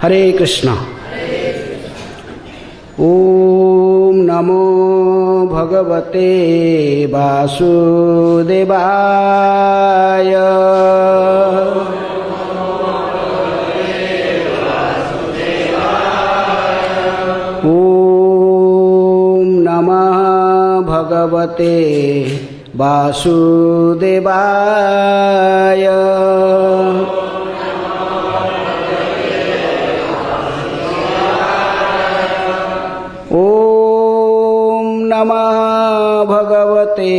हरे कृष्णा। ओम नमो भगवते वासुदेवाय। ओम नमः भगवते वासुदेवाय। ओम नमः भगवते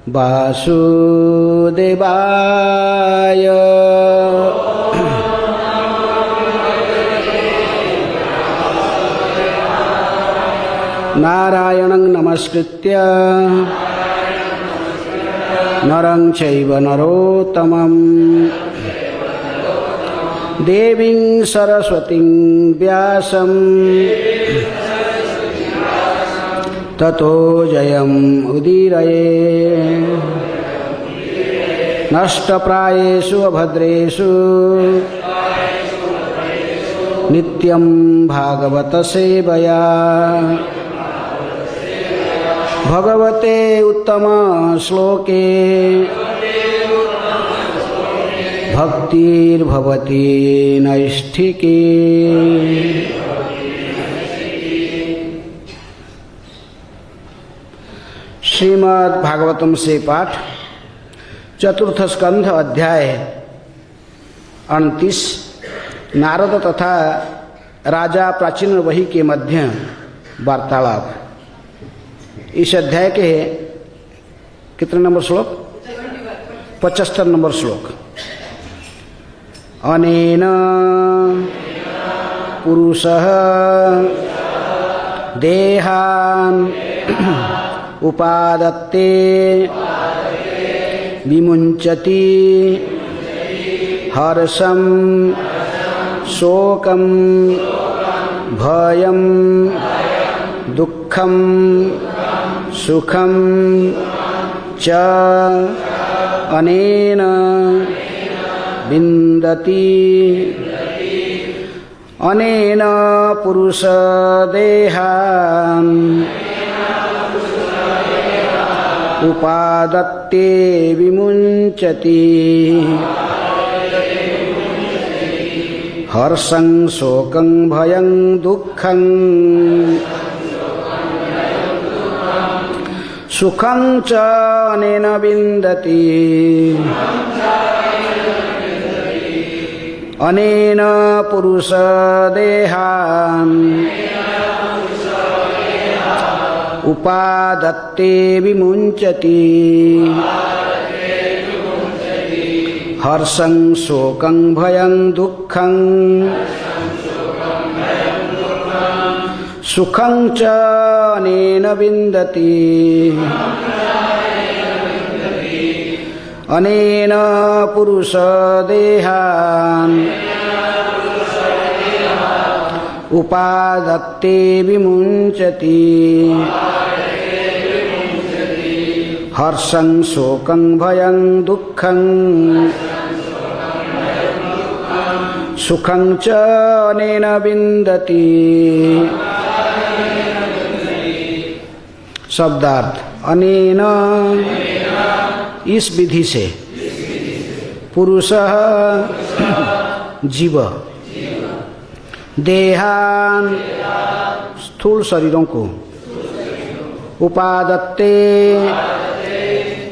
वासुदेवाय। नारायणं नमस्कृत्य नरं चैव नरोत्तमं देवीं सरस्वतीं व्यासं ततो जयमुदीरये। नष्टप्रायेषु अभद्रेषु नित्यं भागवत सेवया। भगवते उत्तम श्लोके भक्तिर्भवति नैष्ठिकी। श्रीमद् भागवतम से पाठ, चतुर्थ स्कंध, अध्याय 29। नारद तथा राजा प्राचीन वही के मध्य वार्तालाप। इस अध्याय के कितने नंबर श्लोक? 75 नंबर श्लोक। अनेन पुरुषः देहान् उपादत्ते विमुञ्चति हर्षं शोकं भयं दुःखं सुखं च अनेन विन्दति। अनेन पुरुष देहान् उपादत्ते विमुञ्चति हर्षं शोकं भयं दुःखं सुखं च अनेन विन्दति। अनेन पुरुष देहान् उपादत्ते विमुञ्चति हर्षं शोकं भयं दुःखं सुखं च अनेन विन्दति। अनेन पुरुष देहान् उपादत्ते विमुञ्चति हर्षं शोकं भयं दुःखं सुखं च अनेन विन्दति। शब्दार्थ: अनेन इस विधि से, पुरुषः जीव, देहान स्थूल शरीरों को, उपादत्ते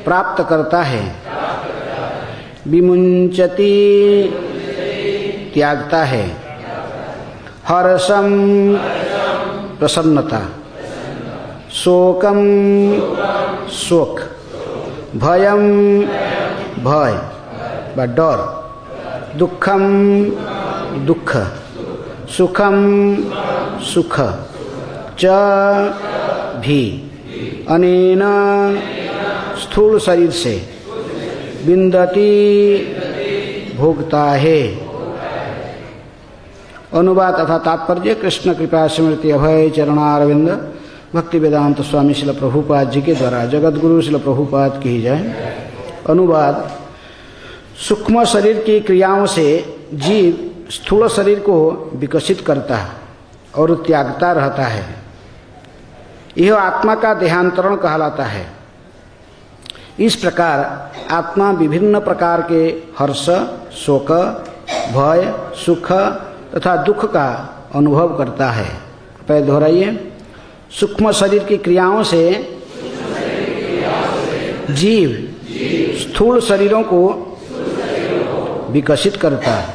प्राप्त करता है, विमुञ्चति त्यागता है, हर्षम प्रसन्नता, शोकम शोक, भयम भय व डर, दुःखम दुःख, सुखम सुख च भी अनेन स्थूल शरीर से विन्दति भोगता है। अनुवाद तथा तात्पर्य: कृष्ण कृपा स्मृति अभय चरणारविंद भक्ति वेदांत स्वामी श्रील प्रभुपाद जी के द्वारा जगत गुरु श्रील प्रभुपाद की जाए। अनुवाद: सूक्ष्म शरीर की क्रियाओं से जीव स्थूल शरीर को विकसित करता है और त्यागता रहता है। यह आत्मा का देहांतरण कहलाता है। इस प्रकार आत्मा विभिन्न प्रकार के हर्ष, शोक, भय, सुख तथा दुख का अनुभव करता है। पहले दोहराइए। सूक्ष्म शरीर की क्रियाओं से जीव स्थूल शरीरों को विकसित करता है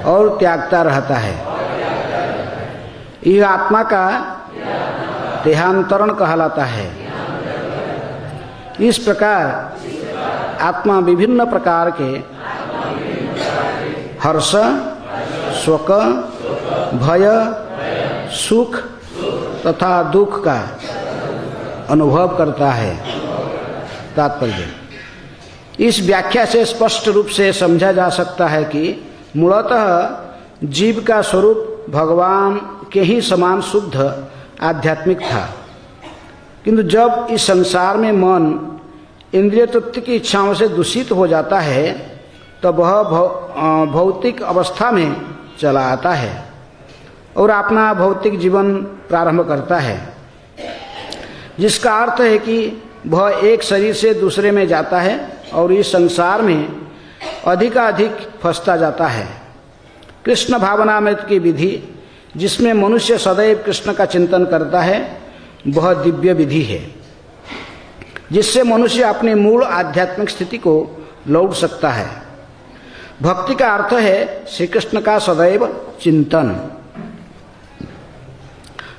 और त्यागता रहता है। यह आत्मा का देहांतरण कहलाता है। इस प्रकार आत्मा विभिन्न प्रकार के हर्ष, शोक, भय, सुख तथा दुख का अनुभव करता है। तात्पर्य: इस व्याख्या से स्पष्ट रूप से समझा जा सकता है कि मूलतः जीव का स्वरूप भगवान के ही समान शुद्ध आध्यात्मिक था, किंतु जब इस संसार में मन इंद्रिय तृप्ति की इच्छाओं से दूषित हो जाता है तब वह भौतिक अवस्था में चला आता है और अपना भौतिक जीवन प्रारंभ करता है, जिसका अर्थ है कि वह एक शरीर से दूसरे में जाता है और इस संसार में अधिकाधिक फंसता जाता है। कृष्ण भावनामृत की विधि, जिसमें मनुष्य सदैव कृष्ण का चिंतन करता है, वह दिव्य विधि है, जिससे मनुष्य अपनी मूल आध्यात्मिक स्थिति को लौट सकता है। भक्ति का अर्थ है श्री कृष्ण का सदैव चिंतन।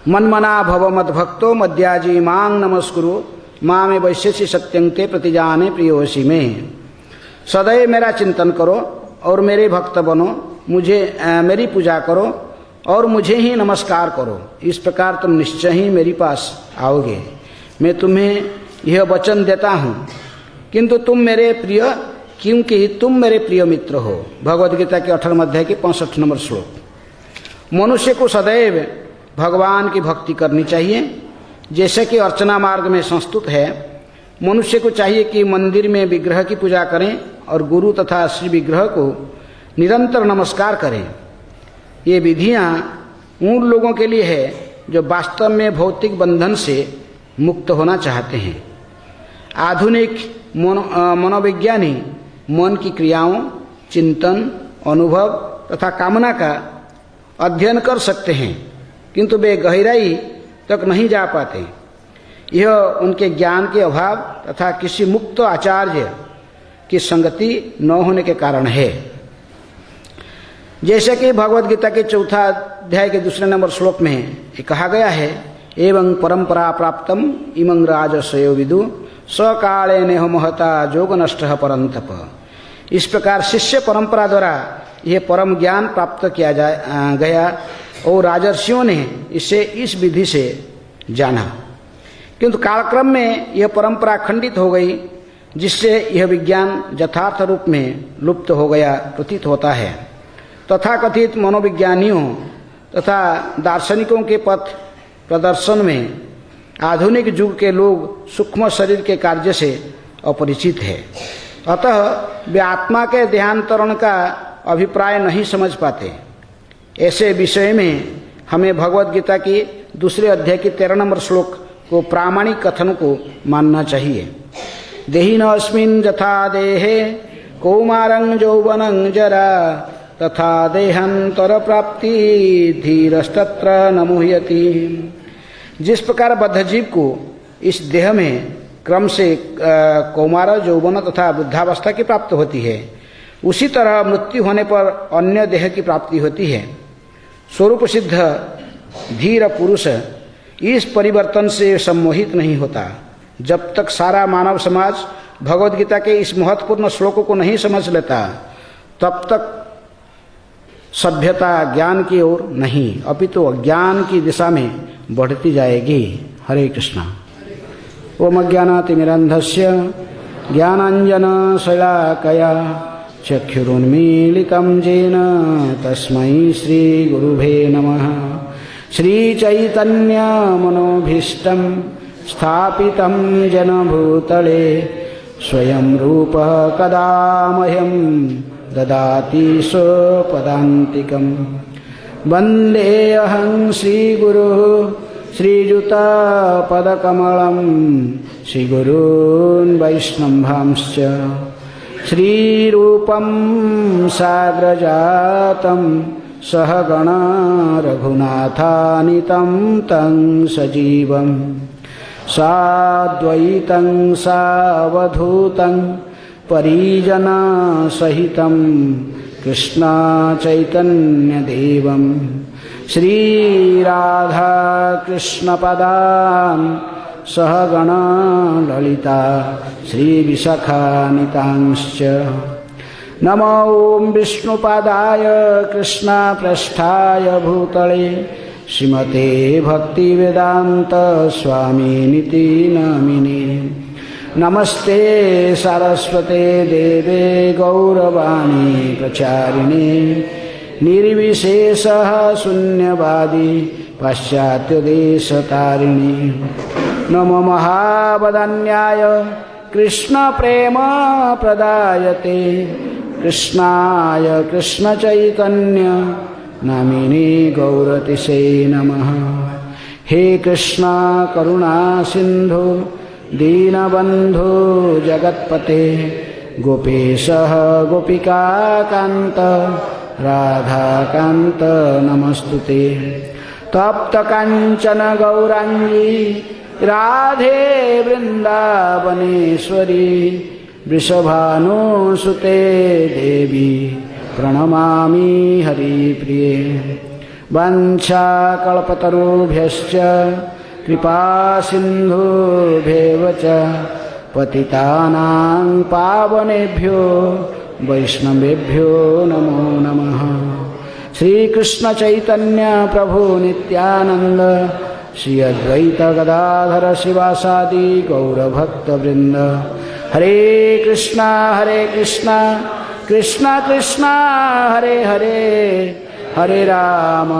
मन्मना भव मद्भक्तो मद्याजी मांग नमस्कुरु मामे वैश्यसी सत्यंते प्रतिजाने प्रियोसी में। सदैव मेरा चिंतन करो और मेरे भक्त बनो, मेरी पूजा करो और मुझे ही नमस्कार करो। इस प्रकार तुम निश्चय ही मेरे पास आओगे। मैं तुम्हें यह वचन देता हूँ, किंतु तुम मेरे प्रिय, क्योंकि तुम मेरे प्रिय मित्र हो। भगवद गीता के 18वें अध्याय के 65 नंबर श्लोक। मनुष्य को सदैव भगवान की भक्ति करनी चाहिए, जैसे कि अर्चना मार्ग में संस्तुत है। मनुष्य को चाहिए कि मंदिर में विग्रह की पूजा करें और गुरु तथा श्री विग्रह को निरंतर नमस्कार करें। ये विधियाँ उन लोगों के लिए है जो वास्तव में भौतिक बंधन से मुक्त होना चाहते हैं। आधुनिक मनोविज्ञानी मन की क्रियाओं, चिंतन, अनुभव तथा कामना का अध्ययन कर सकते हैं, किंतु वे गहराई तक नहीं जा पाते। यह उनके ज्ञान के अभाव तथा किसी मुक्त आचार्य की संगति न होने के कारण है। जैसे कि भगवद गीता के 4 अध्याय के 2 नंबर श्लोक में कहा गया है, एवं परंपरा प्राप्तम इमं राजसयो विदु सकाले नेह महता जोग नष्ट परंतप। इस प्रकार शिष्य परंपरा द्वारा यह परम ज्ञान प्राप्त किया गया और राजर्षियों ने इसे इस विधि से जाना, किंतु कालक्रम में यह परंपरा खंडित हो गई, जिससे यह विज्ञान यथार्थ रूप में लुप्त हो गया प्रतीत होता है। तथाकथित मनोविज्ञानियों तथा दार्शनिकों के पथ प्रदर्शन में आधुनिक युग के लोग सूक्ष्म शरीर के कार्य से अपरिचित है। अतः वे आत्मा के देहांतरण का अभिप्राय नहीं समझ पाते। ऐसे विषय में हमें भगवद गीता की 2 अध्याय के 13 नंबर श्लोक को प्रामाणिक कथन को मानना चाहिए। देहिनोऽस्मिन् यथा देहे कौमारं यौवनं जरा तथा देहांतर प्राप्ति धीरस्तत्र न मुह्यति। जिस प्रकार बद्धजीव को इस देह में क्रम से कौमार, यौवन तथा वृद्धावस्था की प्राप्ति होती है, उसी तरह मृत्यु होने पर अन्य देह की प्राप्ति होती है। स्वरूप सिद्ध धीर पुरुष इस परिवर्तन से सम्मोहित नहीं होता। जब तक सारा मानव समाज भगवद गीता के इस महत्वपूर्ण श्लोकों को नहीं समझ लेता, तब तक सभ्यता ज्ञान की ओर नहीं, अपितु अज्ञान की दिशा में बढ़ती जाएगी। हरे कृष्णा। ओम अज्ञानातिमिरन्धस्य ज्ञानाञ्जनशलाकया चक्षुरुन्मीलितं येन तस्मै श्रीगुरुवे नमः। श्रीचैतन्यमनोभीष्टं स्थापितं जनभूतले स्वयं रूपः कदा मह्यं ददाति स्वपदान्तिकम्। वन्देऽहं श्रीगुरुः श्रीयुतपदकमलं श्रीगुरून् वैष्णवांश्च श्रीरूपं साग्रजातं सहगणा रघुनाथान्वितं तं सजीवं साद्वैतं सावधूतं परिजनसहितं कृष्ण चैतन्यदेवं श्रीराधाकृष्णपदान् सहगणा ललिता श्रीविशाखान्वितांश्च। नमो ॐ विष्णुपादाय कृष्णप्रेष्ठाय भूतले श्रीमते भक्तिवेदान्त स्वामिनिति नामिने। नमस्ते सारस्वते देवे गौरवाणी प्रचारिणे निर्विशेषः शून्यवादी पाश्चात्यदेशतारिणे। नमो महावदन्याय कृष्णप्रेम प्रदायते कृष्णाय कृष्णचैतन्य नामिने गौरतिसे नमः। हे कृष्ण करुणा सिन्धु दीनबन्धु जगत्पते गोपेशः गोपिकाकान्त राधाकान्त नमस्तुते। तप्तकाञ्चन गौराङ्गी राधे वृन्दावनेश्वरी वृषभानुसुते देवी प्रणमामि हरिप्रिये। वाञ्छाकल्पतरुभ्यश्च कृपासिन्धुभ्येव च पतितानां पावनेभ्यो वैष्णवेभ्यो नमो नमः। श्रीकृष्ण चैतन्य प्रभु नित्यानंद श्री अद्वैत गदाधर शिवासादि गौरभक्तवृंद। हरे कृष्णा कृष्णा कृष्णा हरे हरे हरे राम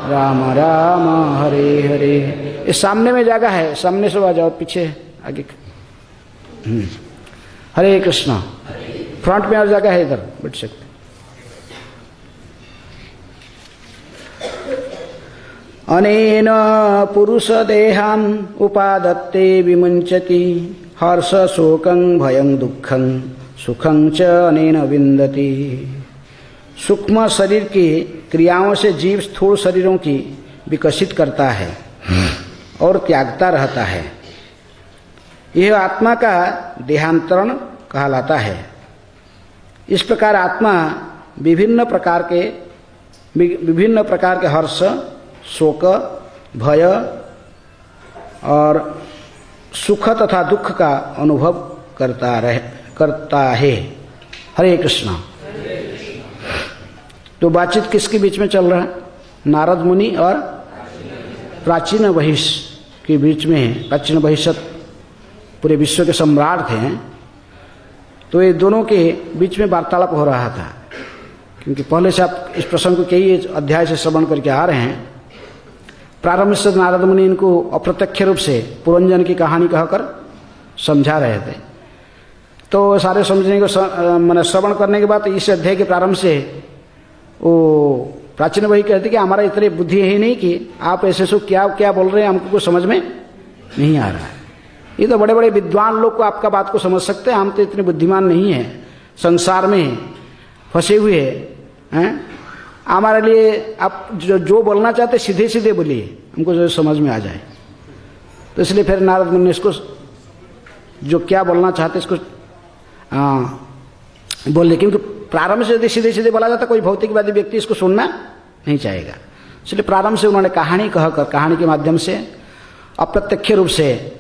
राम राम हरे हरे। इस सामने में जगह है, सामने से आ जाओ, पीछे आगे। हरे कृष्णा। फ्रंट में और जगह है, इधर बैठ सकते। अनेन पुरुषदेहान् उपादत्ते विमुञ्चति हर्ष शोकं भयं दुःखं सुखं च अनेन विन्दति। सूक्ष्म शरीर की क्रियाओं से जीव स्थूल शरीरों की विकसित करता है और त्यागता रहता है। यह आत्मा का देहांतरण कहलाता है। इस प्रकार आत्मा विभिन्न प्रकार के हर्ष शोक भय और सुख तथा दुख का अनुभव करता है। हरे कृष्णा। तो बातचीत किसके बीच में चल रहा है? नारद मुनि और प्राचीन वहिष्ठ के बीच में है। प्राचीन वहिष्ठ पूरे विश्व के सम्राट थे, तो ये दोनों के बीच में वार्तालाप हो रहा था। क्योंकि पहले से आप इस प्रसंग को कई अध्याय से श्रवण करके आ रहे हैं। प्रारंभ से नारद मुनि इनको अप्रत्यक्ष रूप से पुरंजन की कहानी कहकर समझा रहे थे। तो सारे समझने को मैंने श्रवण करने के बाद इस अध्याय के प्रारंभ से वो प्राचीन वही कहते कि हमारा इतनी बुद्धि है ही नहीं कि आप ऐसे सो क्या क्या बोल रहे हैं, हमको कुछ समझ में नहीं आ रहा है। ये तो बड़े बड़े विद्वान लोग को आपका बात को समझ सकते हैं, हम तो इतने बुद्धिमान नहीं हैं, संसार में फंसे हुए हैं। हमारे लिए आप जो बोलना चाहते सीधे सीधे बोलिए, हमको जो समझ में आ जाए। तो इसलिए फिर नारद मुनि ने इसको जो क्या बोलना चाहते इसको बोले, क्योंकि प्रारंभ से यदि सीधे सीधे बोला जाता कोई भौतिकवादी व्यक्ति इसको सुनना नहीं चाहेगा। इसलिए प्रारंभ से उन्होंने कहानी कहकर, कहानी के माध्यम से अप्रत्यक्ष रूप से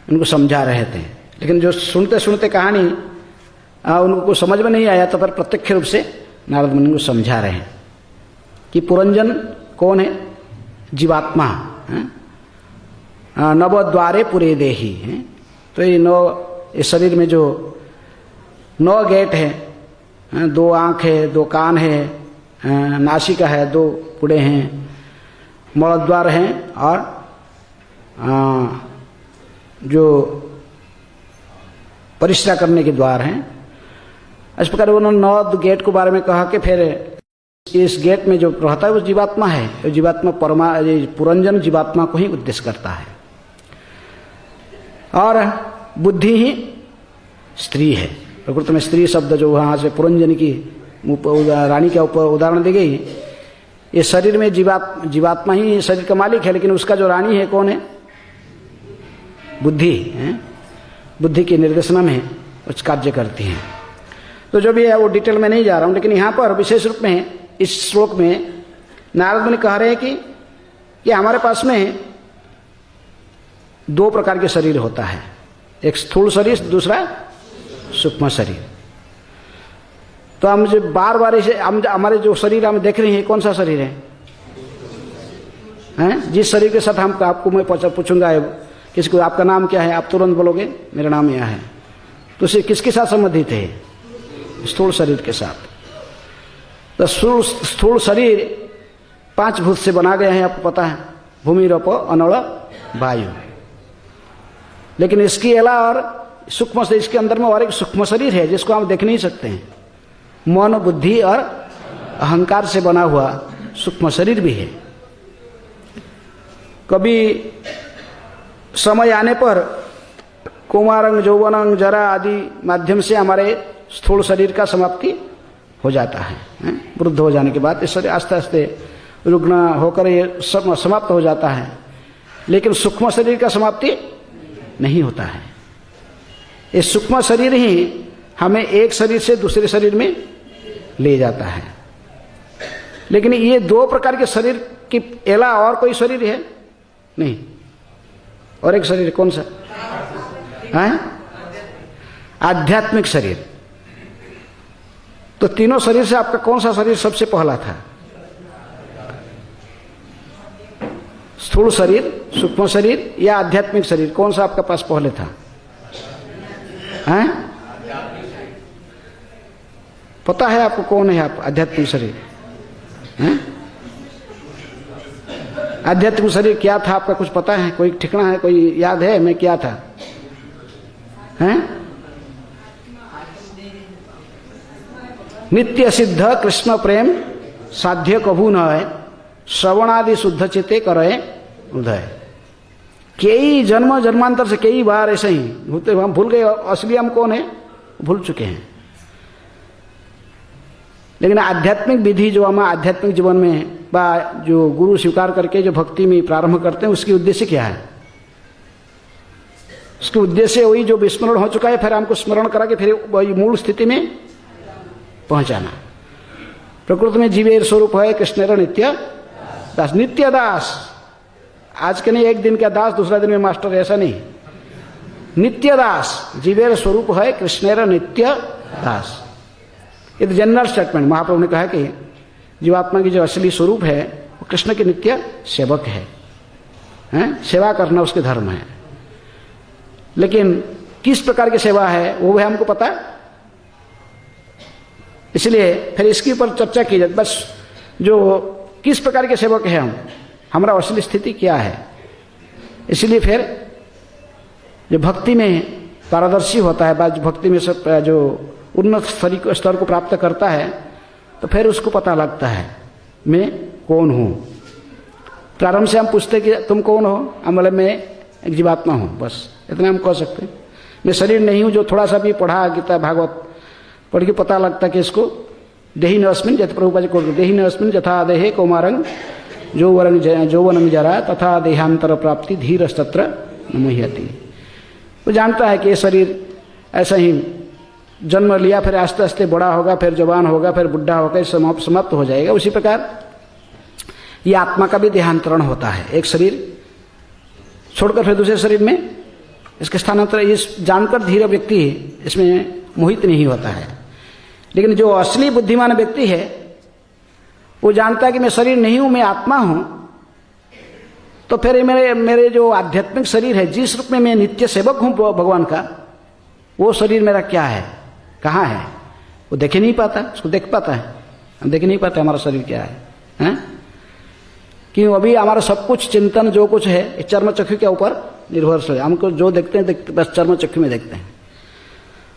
उनको समझा रहे थे। लेकिन जो सुनते सुनते कहानी उनको समझ में नहीं आया, तो फिर प्रत्यक्ष रूप से नारद मुनि को समझा रहे हैं कि पुरंजन कौन है? जीवात्मा है। नवद्वारे पुरे देही है। तो ये इस शरीर में जो 9 गेट है, 2 आँख है, 2 कान है, नासिका है, 2 पुड़े हैं, मलद्वार हैं और जो परिश्रा करने के द्वार हैं। इस प्रकार उन्होंने 9 गेट के बारे में कहा कि फिर इस गेट में जो रहता है वो जीवात्मा है, तो जीवात्मा पुरंजन जीवात्मा को ही उद्देश्य करता है, और बुद्धि ही स्त्री है। प्रकृति में स्त्री शब्द जो वहाँ से पुरंजन की रानी के ऊपर उदाहरण दी गई, ये शरीर में जीवात्मा ही शरीर का मालिक है, लेकिन उसका जो रानी है कौन है? बुद्धि है। बुद्धि की निर्देशना में कुछ कार्य करती हैं। तो जो भी है वो डिटेल में नहीं जा रहा हूँ, लेकिन यहाँ पर विशेष रूप में इस श्लोक में नारद मुनि कह रहे हैं कि हमारे पास में 2 प्रकार के शरीर होता है, एक स्थूल शरीर, दूसरा सूक्ष्म शरीर। तो हम जो बार इसे हमारे जो शरीर हम देख रहे हैं कौन सा शरीर है? जिस शरीर के साथ आपको मैं पूछूंगा किसको आपका नाम क्या है, आप तुरंत बोलोगे मेरा नाम यह है, तो उसे किसके साथ संबंधित है? स्थूल शरीर के साथ। तो स्थूल शरीर 5 भूत से बना गया है, आपको पता है, भूमि, रप, अनल, वायु। लेकिन इसके अलावा और सूक्ष्म शरीर, इसके अंदर में और एक सूक्ष्म शरीर है जिसको हम देख नहीं सकते हैं, मन, बुद्धि और अहंकार से बना हुआ सूक्ष्म शरीर भी है। कभी समय आने पर कुमारंग, यौवनंग, जरा आदि माध्यम से हमारे स्थूल शरीर का समाप्ति हो जाता है। वृद्ध हो जाने के बाद इस शरीर आस्ते आस्ते रुग्ण होकर ये सब समाप्त हो जाता है, लेकिन सूक्ष्म शरीर का समाप्ति नहीं होता है। ये सूक्ष्म शरीर ही हमें एक शरीर से दूसरे शरीर में ले जाता है। लेकिन ये 2 प्रकार के शरीर के अलावा और कोई शरीर है नहीं। और एक शरीर कौन सा है? आध्यात्मिक शरीर। तो तीनों शरीर से आपका कौन सा शरीर सबसे पहला था? स्थूल शरीर, सूक्ष्म शरीर या आध्यात्मिक शरीर, कौन सा आपका पास पहले था? हैं? पता है आपको कौन है आप आध्यात्मिक शरीर? हैं? आध्यात्मिक शरीर क्या था आपका कुछ पता है? कोई ठिकाना है, कोई याद है मैं क्या था? हैं? नित्य सिद्ध कृष्ण प्रेम साध्य कभू न है, श्रवणादि शुद्ध चित्ते करे उदय। कई जन्म जन्मांतर से कई बार ऐसे ही होते, हम भूल गए असली हम कौन है, भूल चुके हैं। लेकिन आध्यात्मिक विधि जो हम आध्यात्मिक जीवन में जो गुरु स्वीकार करके जो भक्ति में प्रारंभ करते हैं, उसकी उद्देश्य क्या है? उसके उद्देश्य वही जो विस्मरण हो चुका है, फिर हमको स्मरण करा के फिर वही मूल स्थिति में पहुंचाना। प्रकृति में जीवेर स्वरूप है कृष्णेर नित्य दास। नित्य दास, आज के नहीं एक दिन का दास, दूसरा दिन में मास्टर, ऐसा नहीं। नित्य दास, जीवेर स्वरूप है कृष्णेर नित्य दास। ये तो जनरल स्टेटमेंट। महाप्रभु ने कहा कि जीवात्मा की जो असली स्वरूप है वो कृष्ण के नित्य सेवक है, सेवा करना उसके धर्म है। लेकिन किस प्रकार की सेवा है वो भी हमको पता, इसलिए फिर इसके ऊपर चर्चा की जाए। बस जो किस प्रकार के सेवक है हम, हमारा असली स्थिति क्या है। इसलिए फिर जो भक्ति में पारदर्शी होता है, भक्ति में सब जो उन्नत स्तर को प्राप्त करता है, तो फिर उसको पता लगता है मैं कौन हूँ। प्रारंभ से हम पूछते कि तुम कौन हो, हम बोले मैं एक जीवात्मा हूँ, बस इतना हम कह सकते हैं। मैं शरीर नहीं हूँ। जो थोड़ा सा भी पढ़ा गीता भागवत पढ़ के पता लगता कि इसको देही नस्मिन, जैसे प्रभुपाद जी को देही नस्मिन यथा देहे कौमारंग यौवनंग जरा तथा देहांतर प्राप्ति धीरस्तत्र न मुह्यति। वो जानता है कि ये शरीर ऐसा ही जन्म लिया, फिर आस्ते आस्ते बड़ा होगा, फिर जवान होगा, फिर बुढ़ा होगा, समाप्त हो जाएगा। उसी प्रकार ये आत्मा का भी देहांतरण होता है। एक शरीर छोड़कर फिर दूसरे शरीर में इसके स्थानांतर, इस जानकर धीरे व्यक्ति इसमें मोहित नहीं होता है। लेकिन जो असली बुद्धिमान व्यक्ति है वो जानता है कि मैं शरीर नहीं हूं, मैं आत्मा हूं। तो फिर मेरे जो आध्यात्मिक शरीर है, जिस रूप में मैं नित्य सेवक हूं भगवान का, वो शरीर मेरा क्या है, कहाँ है, वो देख ही नहीं पाता। उसको देख पाता है? हम देख नहीं पाते हमारा शरीर क्या है, क्यों? अभी हमारा सब कुछ चिंतन जो कुछ है चर्म चक्षु के ऊपर निर्भर है। हमको जो देखते हैं बस चर्म चक्षु में देखते हैं।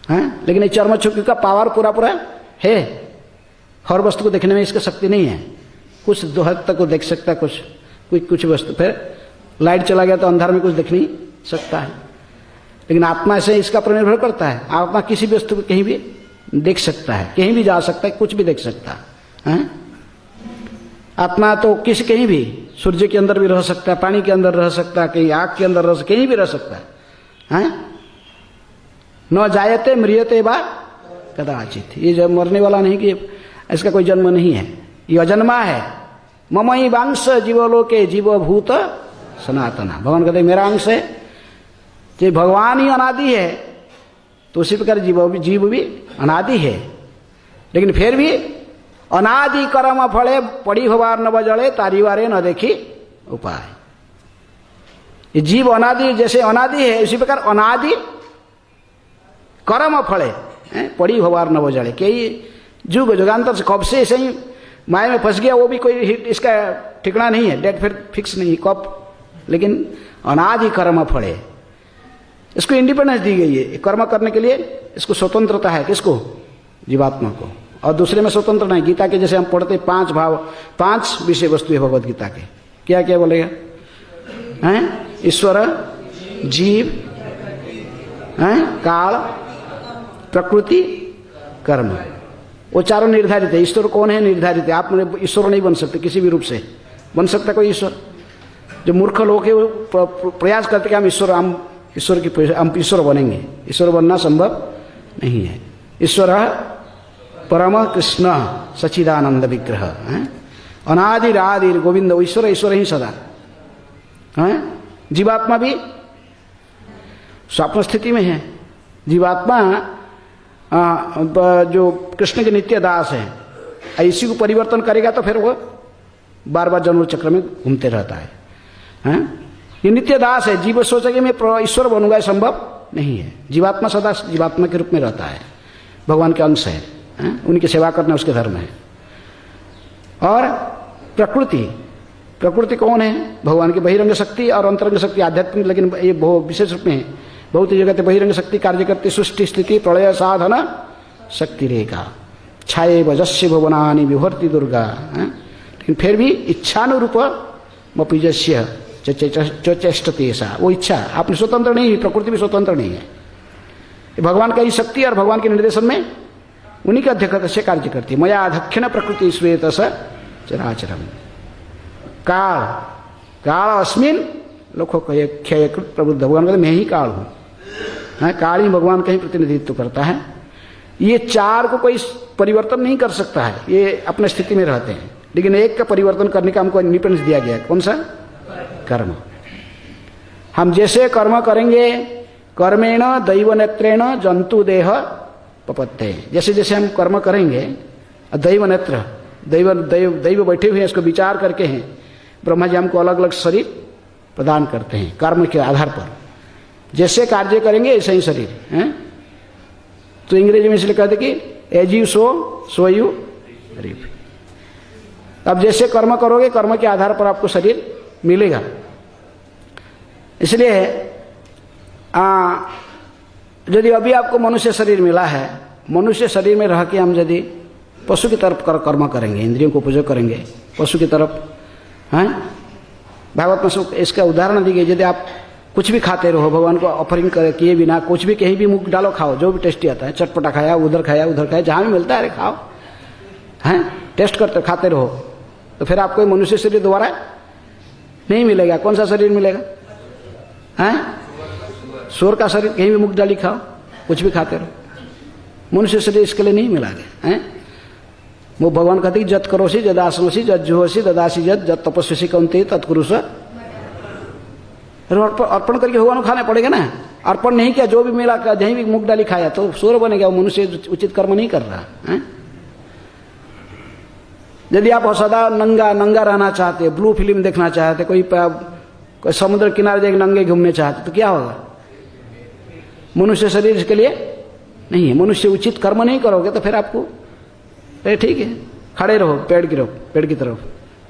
हैं, लेकिन ये चर्मचक्षु का पावर पूरा पूरा है। हर वस्तु को देखने में इसका शक्ति नहीं है। कुछ दो हद तक को देख सकता है, कुछ वस्तु, फिर लाइट चला गया तो अंधार में कुछ देख नहीं सकता है। लेकिन आत्मा से इसका पर निर्भर करता है। आत्मा किसी भी वस्तु को कहीं भी देख सकता है, कहीं भी जा सकता है, कुछ भी देख सकता है। आत्मा तो किसी कहीं भी, सूर्य के अंदर भी रह सकता है, पानी के अंदर रह सकता है, कहीं आग के अंदर रह सकता है, कहीं भी रह सकता है। न जायते म्रियते वा कदाचित, ये जब मरने वाला नहीं कि इसका कोई जन्म नहीं है, ये अजन्मा है। ममई वांश जीवलोके जीवभूत सनातना, भगवान कहते मेरा अंश है। जो भगवान ही अनादि है तो उसी प्रकार जीव भी अनादि है। लेकिन फिर भी अनादि कर्म फले पड़ी होवार न बजड़े तारीवारे न देखी उपाय। ये जीव अनादि, जैसे अनादि है उसी प्रकार अनादि कर्म फले पड़ी होवार न बजड़े। कई जुग जुगान्तर से कब से ऐसे ही माया में फंस गया, वो भी कोई इसका ठिकाना नहीं है, डेट फिर फिक्स नहीं कब। लेकिन अनादि कर्म फले, इसको इंडिपेंडेंस दी गई है कर्म करने के लिए, इसको स्वतंत्रता है। किसको? जीवात्मा को। और दूसरे में स्वतंत्र नहीं। गीता के जैसे हम पढ़ते 5 भाव, 5 विषय वस्तु है भगवद गीता के। क्या क्या बोलेगा? हैं? ईश्वर, जीव, हैं? काल, प्रकृति, कर्म, वो चारों निर्धारित है। ईश्वर कौन है? निर्धारित है। आप ईश्वर नहीं बन सकते किसी भी रूप से। बन सकता कोई ईश्वर? जो मूर्ख लोग है वो प्रयास करते कि हम ईश्वर बनेंगे। ईश्वर बनना संभव नहीं है। ईश्वर परम कृष्ण सच्चिदानंद विग्रह, अनादिर आदिर गोविंद, ईश्वर ईश्वर ही सदा। जीवात्मा भी स्वप्न स्थिति में है। जीवात्मा जो कृष्ण के नित्य दास है, इसी को परिवर्तन करेगा तो फिर वो बार बार जन्म चक्र में घूमते रहता है। ये नित्य दास है। जीव सोचेगा मैं ईश्वर बनूंगा, संभव नहीं है। जीवात्मा सदा जीवात्मा के रूप में रहता है, भगवान के अंश है। उनकी सेवा करना उसके धर्म है। और प्रकृति कौन है? भगवान की बहिरंग शक्ति और अंतरंग शक्ति आध्यात्मिक, लेकिन ये विशेष रूप में बहुत ही जगह बहिरंग शक्ति कार्य करती, सृष्टि स्थिति प्रलय साधन शक्ति रेखा छाये वजस्य भुवनानि विभर्ति दुर्गा। लेकिन फिर भी इच्छानुरूप मपीजस्य चेष्टते ऐसा, वो इच्छा आपने स्वतंत्र नहीं, प्रकृति भी स्वतंत्र नहीं है। भगवान का ही शक्ति और भगवान के निर्देशन में उन्हीं के अध्यक्षता से कार्य करती है। मया अध्यक्षण प्रकृति श्वेत स चराचरम काल अस्मिन लोको क्षयकृत प्रबुद्ध। भगवान कहते मैं ही काल हूँ। काल ही भगवान का ही प्रतिनिधित्व करता है। ये चार को कोई परिवर्तन नहीं कर सकता है, ये अपने स्थिति में रहते हैं। लेकिन एक का परिवर्तन करने का हमको इंडिपेंडेंस दिया गया है। कौन सा? कर्म। हम जैसे कर्म करेंगे, कर्मेण दैव नेत्रेण जंतु देह पपत्ते। जैसे जैसे हम कर्म करेंगे, दैव नेत्र, दैव बैठे हुए हैं, इसको विचार करके हैं। ब्रह्मा जी हमको अलग अलग शरीर प्रदान करते हैं कर्म के आधार पर। जैसे कार्य करेंगे ऐसे ही शरीर है। तो अंग्रेजी में इसलिए कहते कि as you sow you reap. अब जैसे कर्म करोगे, कर्म के आधार पर आपको शरीर मिलेगा। इसलिए यदि अभी आपको मनुष्य शरीर मिला है, मनुष्य शरीर में रह के हम यदि पशु की तरफ कर्म करेंगे, इंद्रियों को उपयोग करेंगे पशु की तरफ, हैं? भागवत में इसका उदाहरण दी गई। यदि आप कुछ भी खाते रहो, भगवान को ऑफरिंग किए बिना कुछ भी कहीं भी मुख डालो, खाओ, जो भी टेस्टी आता है, चटपटा खाया, उधर खाया, जहाँ भी मिलता है अरे खाओ, हैं? टेस्ट करते खाते रहो, तो फिर आपको मनुष्य शरीर दोबारा नहीं मिलेगा। कौन सा शरीर मिलेगा? हैं? सूअर का शरीर, कहीं भी मुख डाली खाओ, कुछ भी खाते रहो। मनुष्य शरीर इसके लिए नहीं मिला गया है। वो भगवान कहते कि जत करोसी जदासनोसी जत जुहोसी ददासी जत तपस्वी कौनते तत्कुरुष। अर्पण करके भगवान को खाना पड़ेगा ना। अर्पण नहीं किया, जो भी मिला जहीं भी मुख डाली खाया तो सूअर बनेगा। वो मनुष्य उचित कर्म नहीं कर रहा है। यदि आप सदा नंगा रहना चाहते, ब्लू फिल्म देखना चाहते, कोई समुद्र किनारे जाकर नंगे घूमने चाहते, तो क्या होगा? मनुष्य शरीर इसके लिए नहीं है। मनुष्य उचित कर्म नहीं करोगे तो फिर आपको ठीक है, खड़े रहो पेड़ की तरफ,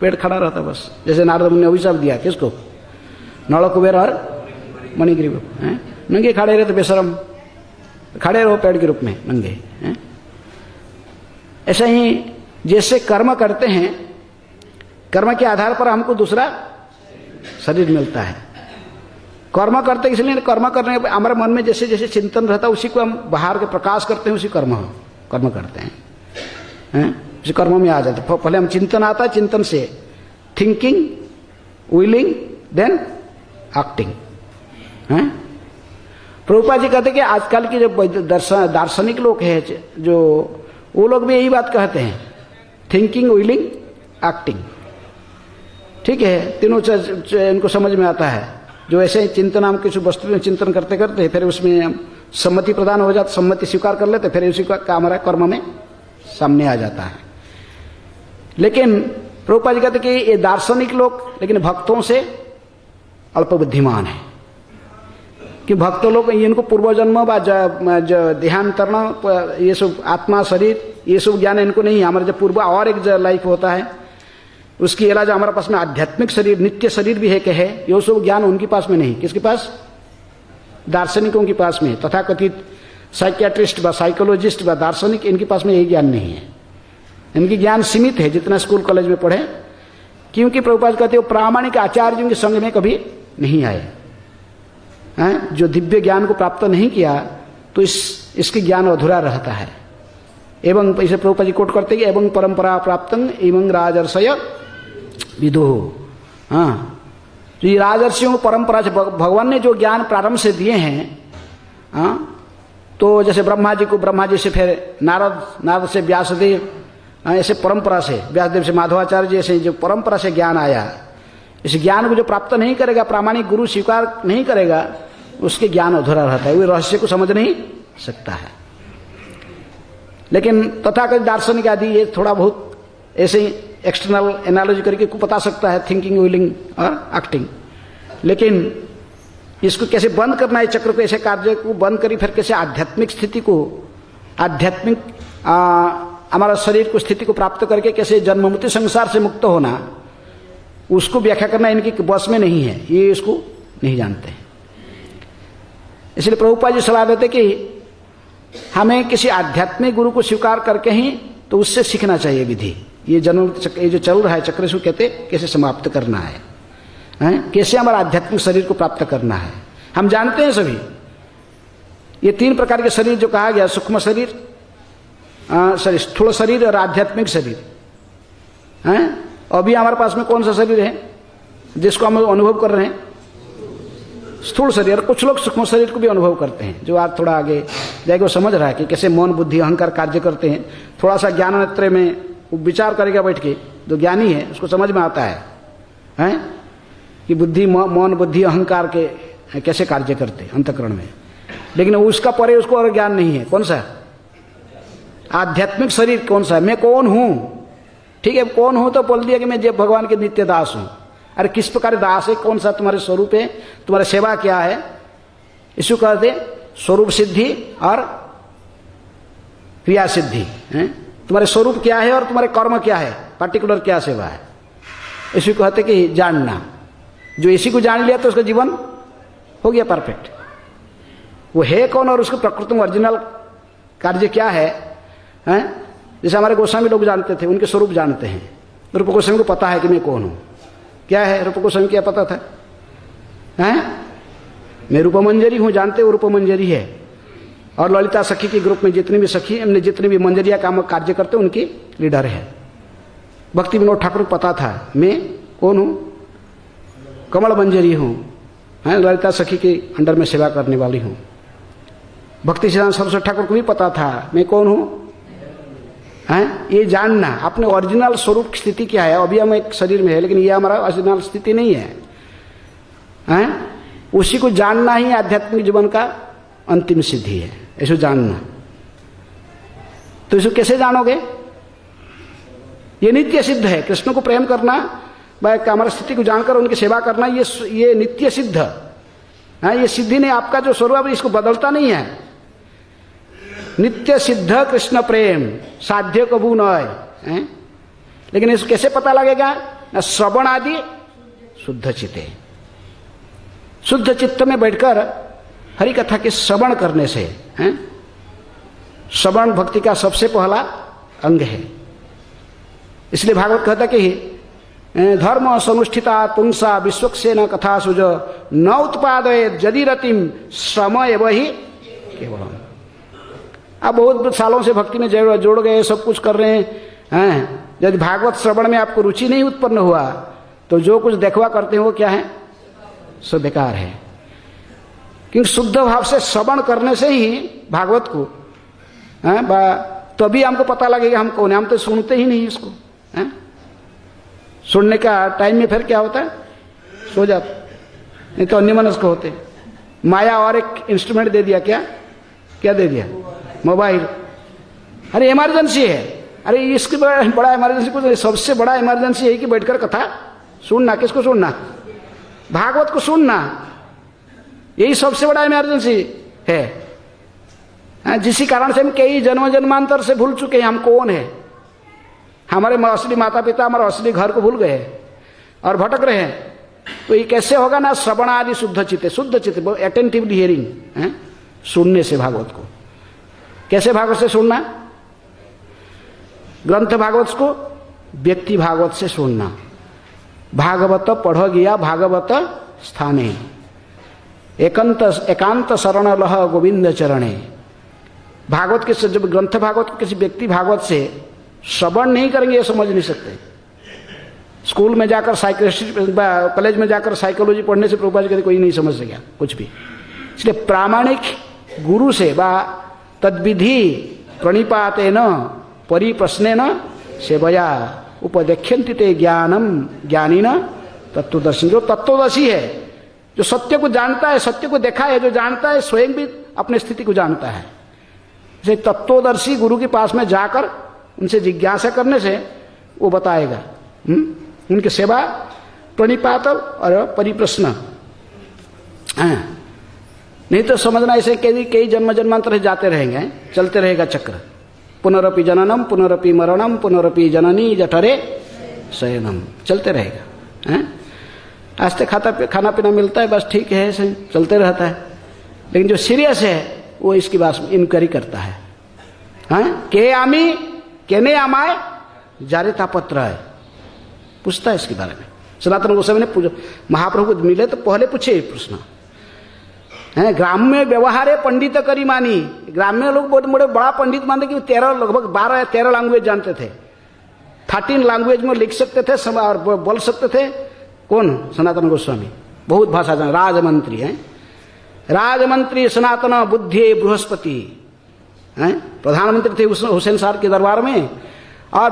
पेड़ खड़ा रहता बस। जैसे नारद मुनि ने अभिशाप दिया किसको? नल कुबेर और मणिग्रीव, नंगे खड़े रहते बेशरम, खड़े रहो पेड़ के रूप में नंगे। ऐसा ही जैसे कर्म करते हैं, कर्म के आधार पर हमको दूसरा शरीर मिलता है। कर्म करते इसलिए कर्म करने हमारे मन में जैसे जैसे चिंतन रहता है उसी को हम बाहर के प्रकाश करते हैं, उसी कर्म करते हैं, उसी कर्म में आ जाते हैं। पहले हम चिंतन आता है, चिंतन से thinking, willing, then acting. Prabhupada ji कहते हैं कि आजकल के जो दार्शनिक लोग हैं जो, वो लोग भी यही बात कहते हैं, थिंकिंग, विलिंग, एक्टिंग। ठीक है, तीनों इनको समझ में आता है। जो ऐसे चिंतन, हम किसी वस्तु में चिंतन करते करते फिर उसमें हम सम्मति प्रदान हो जाता, सम्मति स्वीकार कर लेते, फिर उसी का हमारा कर्म में सामने आ जाता है। लेकिन प्रभुपाद जी कहते कि ये दार्शनिक लोग लेकिन भक्तों से अल्प बुद्धिमान है। कि भक्त लोग इनको पूर्वजन्म देहांतरण, ये सब आत्मा, शरीर, ये सब ज्ञान इनको नहीं है। हमारे जब पूर्व और एक लाइफ होता है, उसकी इलाज हमारे पास में आध्यात्मिक शरीर, नित्य शरीर भी है कि है, ये सब ज्ञान उनके पास में नहीं। किसके पास? दार्शनिकों के पास में। तथाकथित साइकियाट्रिस्ट व साइकोलॉजिस्ट व दार्शनिक, इनके पास में यही ज्ञान नहीं है। इनकी ज्ञान सीमित है जितना स्कूल कॉलेज में पढ़े, क्योंकि प्रभुपाद कहते हो प्रामाणिक आचार्यों के संग में कभी नहीं आए। जो दिव्य ज्ञान को प्राप्त नहीं किया तो इसके ज्ञान अधूरा रहता है। एवं इसे प्रभुपाद जी कोट करते हैं, एवं परंपरा प्राप्तं एवं राजर्षय विदुः। तो ये राजर्षियों को परंपरा से भगवान ने जो ज्ञान प्रारंभ से दिए हैं, तो जैसे ब्रह्मा जी को ब्रह्मा जी से फिर नारद से व्यासदेव, ऐसे परंपरा से व्यासदेव से माधवाचार्य जी, ऐसे जो परंपरा से ज्ञान आया, इस ज्ञान को जो प्राप्त नहीं करेगा, प्रामाणिक गुरु स्वीकार नहीं करेगा, उसके ज्ञान अधूरा रहता है, वो रहस्य को समझ नहीं सकता है। लेकिन तथाकथित दार्शनिक आदि ये थोड़ा बहुत ऐसे ही एक्सटर्नल एनालॉजी करके को बता सकता है, थिंकिंग, विलिंग और एक्टिंग। लेकिन इसको कैसे बंद करना है, चक्र को, ऐसे कार्य को बंद करी, फिर कैसे आध्यात्मिक स्थिति को, आध्यात्मिक हमारा शरीर को स्थिति को प्राप्त करके कैसे जन्म मृत्यु संसार से मुक्त होना, उसको व्याख्या करना इनकी बस में नहीं है, ये इसको नहीं जानते हैं। इसलिए प्रभुपाद जी सलाह देते कि हमें किसी आध्यात्मिक गुरु को स्वीकार करके ही तो उससे सीखना चाहिए विधि। ये जन्म ये जो चल रहा है चक्र, इसको कहते कैसे समाप्त करना है, कैसे हमारा आध्यात्मिक शरीर को प्राप्त करना है। हम जानते हैं सभी ये तीन प्रकार के शरीर जो कहा गया, सूक्ष्म शरीर, स्थूल शरीर और आध्यात्मिक शरीर। अभी हमारे पास में कौन सा शरीर है जिसको हम अनुभव कर रहे हैं? स्थूल शरीर। कुछ लोग सूक्ष्म शरीर को भी अनुभव करते हैं, जो आज थोड़ा आगे जाएगा वो समझ रहा है कि कैसे मौन, बुद्धि, अहंकार कार्य करते हैं। थोड़ा सा ज्ञान नेत्र में विचार करेगा बैठ के, जो ज्ञानी है उसको समझ में आता है कि बुद्धि, मौन, बुद्धि, अहंकार के कैसे कार्य करते अंतःकरण में। लेकिन उसका परे उसको और ज्ञान नहीं है। कौन सा? आध्यात्मिक शरीर कौन सा है? मैं कौन हूं? ठीक है, कौन हूं तो बोल दिया कि मैं जब भगवान के नित्य दास हूं। अरे किस प्रकार दास है? कौन सा तुम्हारे स्वरूप है? तुम्हारी सेवा क्या है? इसको कहते स्वरूप सिद्धि और क्रिया सिद्धि। तुम्हारे स्वरूप क्या है और तुम्हारे कर्म क्या है, पर्टिकुलर क्या सेवा है, इसको कहते कि जानना। जो इसी को जान लिया तो उसका जीवन हो गया परफेक्ट। वो है कौन और उसके प्रकृति में ओरिजिनल कार्य क्या है, जैसे हमारे गोस्वामी लोग जानते थे, उनके स्वरूप जानते हैं। रूप गोस्वामी को पता है कि मैं कौन हूं। क्या है रूप गोस्वामी? क्या पता था? मैं रूपमंजरी हूं, जानते हो रूपमंजरी है। और ललिता सखी के ग्रुप में जितनी भी सखी, हमने जितनी भी मंजरिया काम कार्य करते उनकी लीडर है। भक्ति विनोद ठाकुर को पता था मैं कौन हूं, कमल मंजरी हूं, ललिता सखी के अंडर में सेवा करने वाली हूं। भक्ति सिद्धांत सरस्वती ठाकुर को भी पता था मैं कौन हूं। ये जानना अपने ओरिजिनल स्वरूप की स्थिति क्या है। अभी हम एक शरीर में है, लेकिन ये हमारा ओरिजिनल स्थिति नहीं है। उसी को जानना ही आध्यात्मिक जीवन का अंतिम सिद्धि है, ऐसे जानना। तो इसको कैसे जानोगे? ये नित्य सिद्ध है। कृष्ण को प्रेम करना, हमारी स्थिति को जानकर उनकी सेवा करना, ये नित्य सिद्ध है। ये सिद्धि ने आपका जो स्वरूप है इसको बदलता नहीं है। नित्य सिद्ध कृष्ण प्रेम साध्य कबू न है। लेकिन इसको कैसे पता लगेगा? श्रवण आदि शुद्ध चित्ते, शुद्ध चित्त में बैठकर हरि कथा के श्रवण करने से श्रवण भक्ति का सबसे पहला अंग है। इसलिए भागवत कहता कि धर्म सनुष्ठिता पुंसा विश्वक्सेन कथा सुज न उत्पादयेत यदि रतिम श्रम एव ही केवलम। आप बहुत सालों से भक्ति में जोड़ गए, सब कुछ कर रहे हैं, यदि भागवत श्रवण में आपको रुचि नहीं उत्पन्न हुआ तो जो कुछ देखवा करते हैं वो क्या है, सब बेकार है। क्योंकि शुद्ध भाव से श्रवण करने से ही भागवत को तभी हमको पता लगेगा हम कौन है। हम तो सुनते ही नहीं इसको, सुनने का टाइम में फिर क्या होता है, सो जाते, नहीं तो अन्यमनस्क होते। माया और एक इंस्ट्रूमेंट दे दिया, क्या दे दिया, मोबाइल। अरे इमरजेंसी है, अरे इसकी बड़ा इमरजेंसी कुछ नहीं, सबसे बड़ा इमरजेंसी है कि बैठकर कथा सुनना। किसको सुनना, भागवत को सुनना, यही सबसे बड़ा इमरजेंसी है। जिसी कारण से हम कई जन्म जन्मांतर से भूल चुके हैं हम कौन है। हमारे असली माता पिता हमारे असली घर को भूल गए और भटक रहे हैं। तो ये कैसे होगा ना, श्रवण आदि शुद्ध चित्त, शुद्ध चित्त अटेंटिवली हियरिंग, सुनने से भागवत को। कैसे भागवत से सुनना, ग्रंथ भागवत को व्यक्ति भागवत से सुनना। भागवत पढ़ गया भागवत स्थाने एकांत शरण लह गोविंद चरणे। भागवत के जब ग्रंथ भागवत को किसी व्यक्ति भागवत से श्रवण नहीं करेंगे ये समझ नहीं सकते। स्कूल में जाकर कॉलेज में जाकर साइकोलॉजी पढ़ने से प्रभुपाद कहते कोई नहीं समझ सकेगा कुछ भी। इसलिए प्रामाणिक गुरु से बा तद्विधि प्रणिपातेन परिप्रश्नेन सेवया उपदेख्यन्ति ते ज्ञानम ज्ञानिन तत्वदर्शी। जो तत्वदर्शी है, जो सत्य को जानता है, सत्य को देखा है, जो जानता है, स्वयं भी अपनी स्थिति को जानता है। जैसे तत्वदर्शी गुरु के पास में जाकर उनसे जिज्ञासा करने से वो बताएगा। उनकी सेवा प्रणिपात और परिप्रश्न। नहीं तो समझना ऐसे कई जन्म जन्मांतर जाते रहेंगे, चलते रहेगा चक्र। पुनरपि जननम पुनरपि मरणम पुनरपि जननी जठरे शयनम, चलते रहेगा। आज तक खाना पीना मिलता है, बस ठीक है, ऐसे चलते रहता है। लेकिन जो सीरियस है वो इसकी बात इंक्वायरी करता है। के आमी केने आमाय जारे तापत्र है, पूछता है इसके बारे में। सनातन गोस्वामी ने पूछा, महाप्रभु को मिले तो पहले पूछे प्रश्न है। ग्राम्य व्यवहार पंडित करी मानी। ग्राम्य लोग बहुत बड़ा पंडित मानते कि 13 लगभग 12 या 13 लैंग्वेज जानते थे, 13 लैंग्वेज में लिख सकते थे और बोल सकते थे। कौन, सनातन गोस्वामी बहुत भाषा जान, राजमंत्री हैं, राजमंत्री सनातन बुद्धि बृहस्पति हैं, प्रधानमंत्री थे हुसैन साहब के दरबार में, और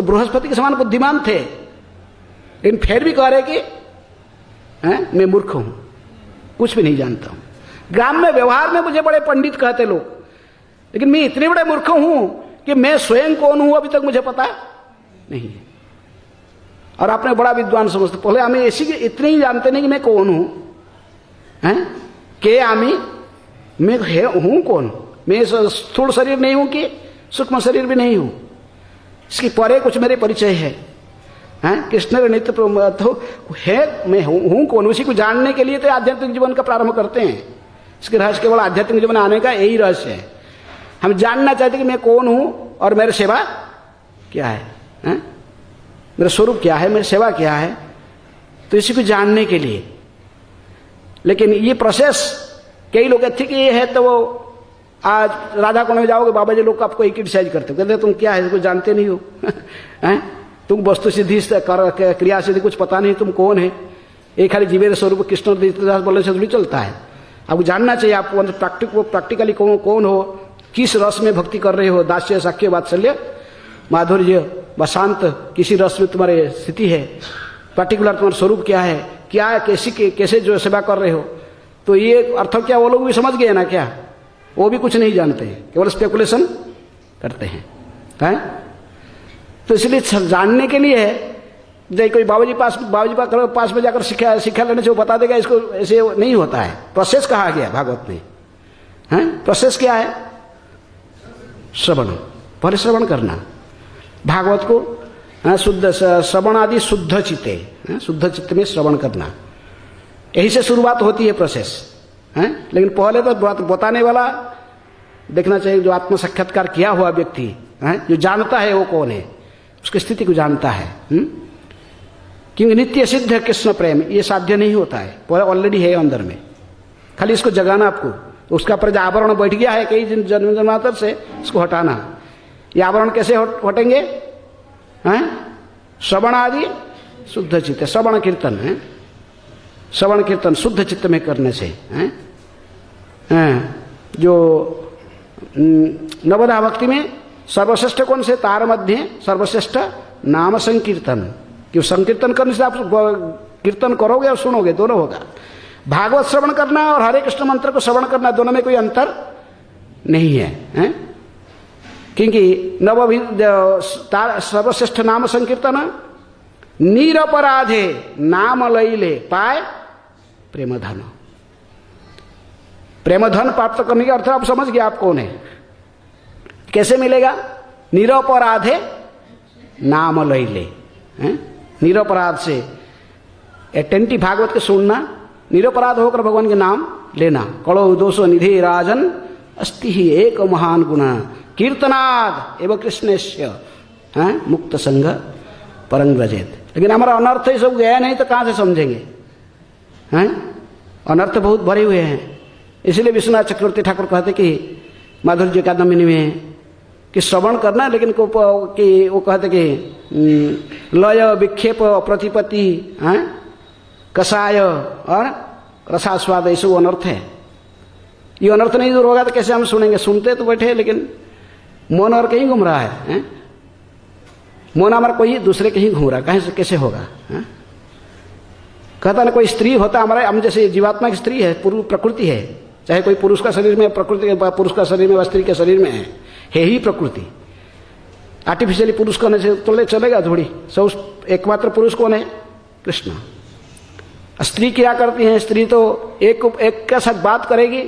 बृहस्पति के समान बुद्धिमान थे। लेकिन फिर भी कह रहे कि मैं मूर्ख हूं, कुछ भी नहीं जानता हूं। ग्राम में व्यवहार में मुझे बड़े पंडित कहते लोग, लेकिन मैं इतने बड़े मूर्ख हूं कि मैं स्वयं कौन हूं अभी तक मुझे पता नहीं है। और आपने बड़ा विद्वान समझते, पहले हमें ऐसी इतने ही जानते नहीं कि मैं कौन हूं, के आमी मैं हूं कौन, मैं स्थूल शरीर नहीं हूं कि सूक्ष्म शरीर भी नहीं हूं, इसकी परे कुछ मेरे परिचय है। कृष्ण नित्य तो है, मैं हूं कौन, उसी को जानने के लिए तो आध्यात्मिक जीवन का प्रारंभ करते हैं। इसके रहस्य केवल आध्यात्मिक जीवन आने का यही रहस्य है। हम जानना चाहते कि मैं कौन हूं और मेरी सेवा क्या है, मेरा स्वरूप क्या है, मेरी सेवा क्या है, तो इसी को जानने के लिए। लेकिन ये प्रोसेस कई लोग अच्छे कि ये है, तो वो आज राधा कुंड में जाओगे, बाबा जी लोग आपको क्रिटिसाइज करते हो, कहते तुम क्या है, इसको जानते नहीं हो तुम वस्तु सिद्धि क्रिया सिद्धि कुछ पता नहीं, तुम कौन है। एक खाली जीवेर स्वरूप कृष्ण दास बोलने से थोड़ी चलता है। आपको जानना चाहिए आप प्रैक्टिकली कौन हो, किस रस में भक्ति कर रहे हो, दास्य साक्ष्य वात्सल्य माधुर्य बशांत, किसी रस में तुम्हारी स्थिति है, पर्टिकुलर तुम्हारा स्वरूप क्या है, क्या कैसे जो सेवा कर रहे हो। तो ये अर्थ क्या वो लोग भी समझ गए ना, क्या वो भी कुछ नहीं जानते हैं, केवल स्पेकुलेशन करते हैं। तो इसलिए जानने के लिए जैसे कोई बाबूजी पास में जाकर शिक्षा लेने से वो बता देगा, इसको ऐसे नहीं होता है। प्रोसेस कहा गया भागवत में, प्रोसेस क्या है, श्रवण, पहले श्रवण करना भागवत को, शुद्ध श्रवण आदि शुद्ध चित्ते, शुद्ध चित्त में श्रवण करना, यही से शुरुआत होती है प्रोसेस। लेकिन पहले तो बताने वाला देखना चाहिए। जो आत्म साक्षात्कार किया हुआ व्यक्ति है, जो जानता है वो कौन है, उसकी स्थिति को जानता है। क्योंकि नित्य सिद्ध है कृष्ण प्रेम, ये साध्य नहीं होता है, ऑलरेडी है अंदर में, खाली इसको जगाना आपको। उसका पर आवरण बैठ गया है कई जन्म जन्मांतर से, इसको हटाना। ये आवरण कैसे हटेंगे? हैं? श्रवण आदि शुद्ध चित्त, श्रवण कीर्तन है, श्रवण कीर्तन शुद्ध चित्त में करने से हैं? जो नवधा भक्ति में सर्वश्रेष्ठ कौन से? तार मध्य सर्वश्रेष्ठ नाम संकीर्तन। क्यों? संकीर्तन करने से आप कीर्तन करोगे और सुनोगे, दोनों होगा। भागवत श्रवण करना और हरे कृष्ण मंत्र को श्रवण करना, दोनों में कोई अंतर नहीं है, हैं? क्योंकि सर्वश्रेष्ठ नाम संकीर्तन निरपराधे नाम लैले पाए प्रेमधन। प्रेमधन प्राप्त करने का अर्थ आप समझ गए, आप कौन है, कैसे मिलेगा? निरपराधे नाम लैले, निरपराध से अटेंटिव भागवत के सुनना, निरपराध होकर भगवान के नाम लेना। कड़ो दोषो निधे राजन अस्ति ही एक महान गुण कीर्तनाद एवं कृष्णेश्य मुक्त संग परंग व्रजेत। लेकिन हमारा अनर्थ ही सब गया नहीं तो कहाँ से समझेंगे? हैं? अनर्थ बहुत भरे हुए हैं। इसलिए विश्वनाथ चक्रवर्ती ठाकुर कहते कि माधुर्य एकादमी में कि श्रवण करना, लेकिन कि वो कहते कि लय विक्षेप प्रतिपत्ति कषाय और रसास्वाद, ऐसे वो अनर्थ है। ये अनर्थ नहीं दूर होगा तो कैसे हम सुनेंगे? सुनते तो बैठे, लेकिन मन और कहीं घूम रहा है, मन हमारा कोई दूसरे कहीं घूम रहा है, कहीं से कैसे होगा? कहता ना कोई स्त्री होता हमारा, हम जैसे जीवात्मा की स्त्री है, प्रकृति है, चाहे कोई पुरुष का शरीर में प्रकृति, पुरुष का शरीर में स्त्री के शरीर में है ही प्रकृति। आर्टिफिशियली पुरुष कहने से तो चलेगा थोड़ी। सब एकमात्र पुरुष कौन है? कृष्ण। स्त्री क्या करती है? स्त्री तो एक के साथ बात करेगी,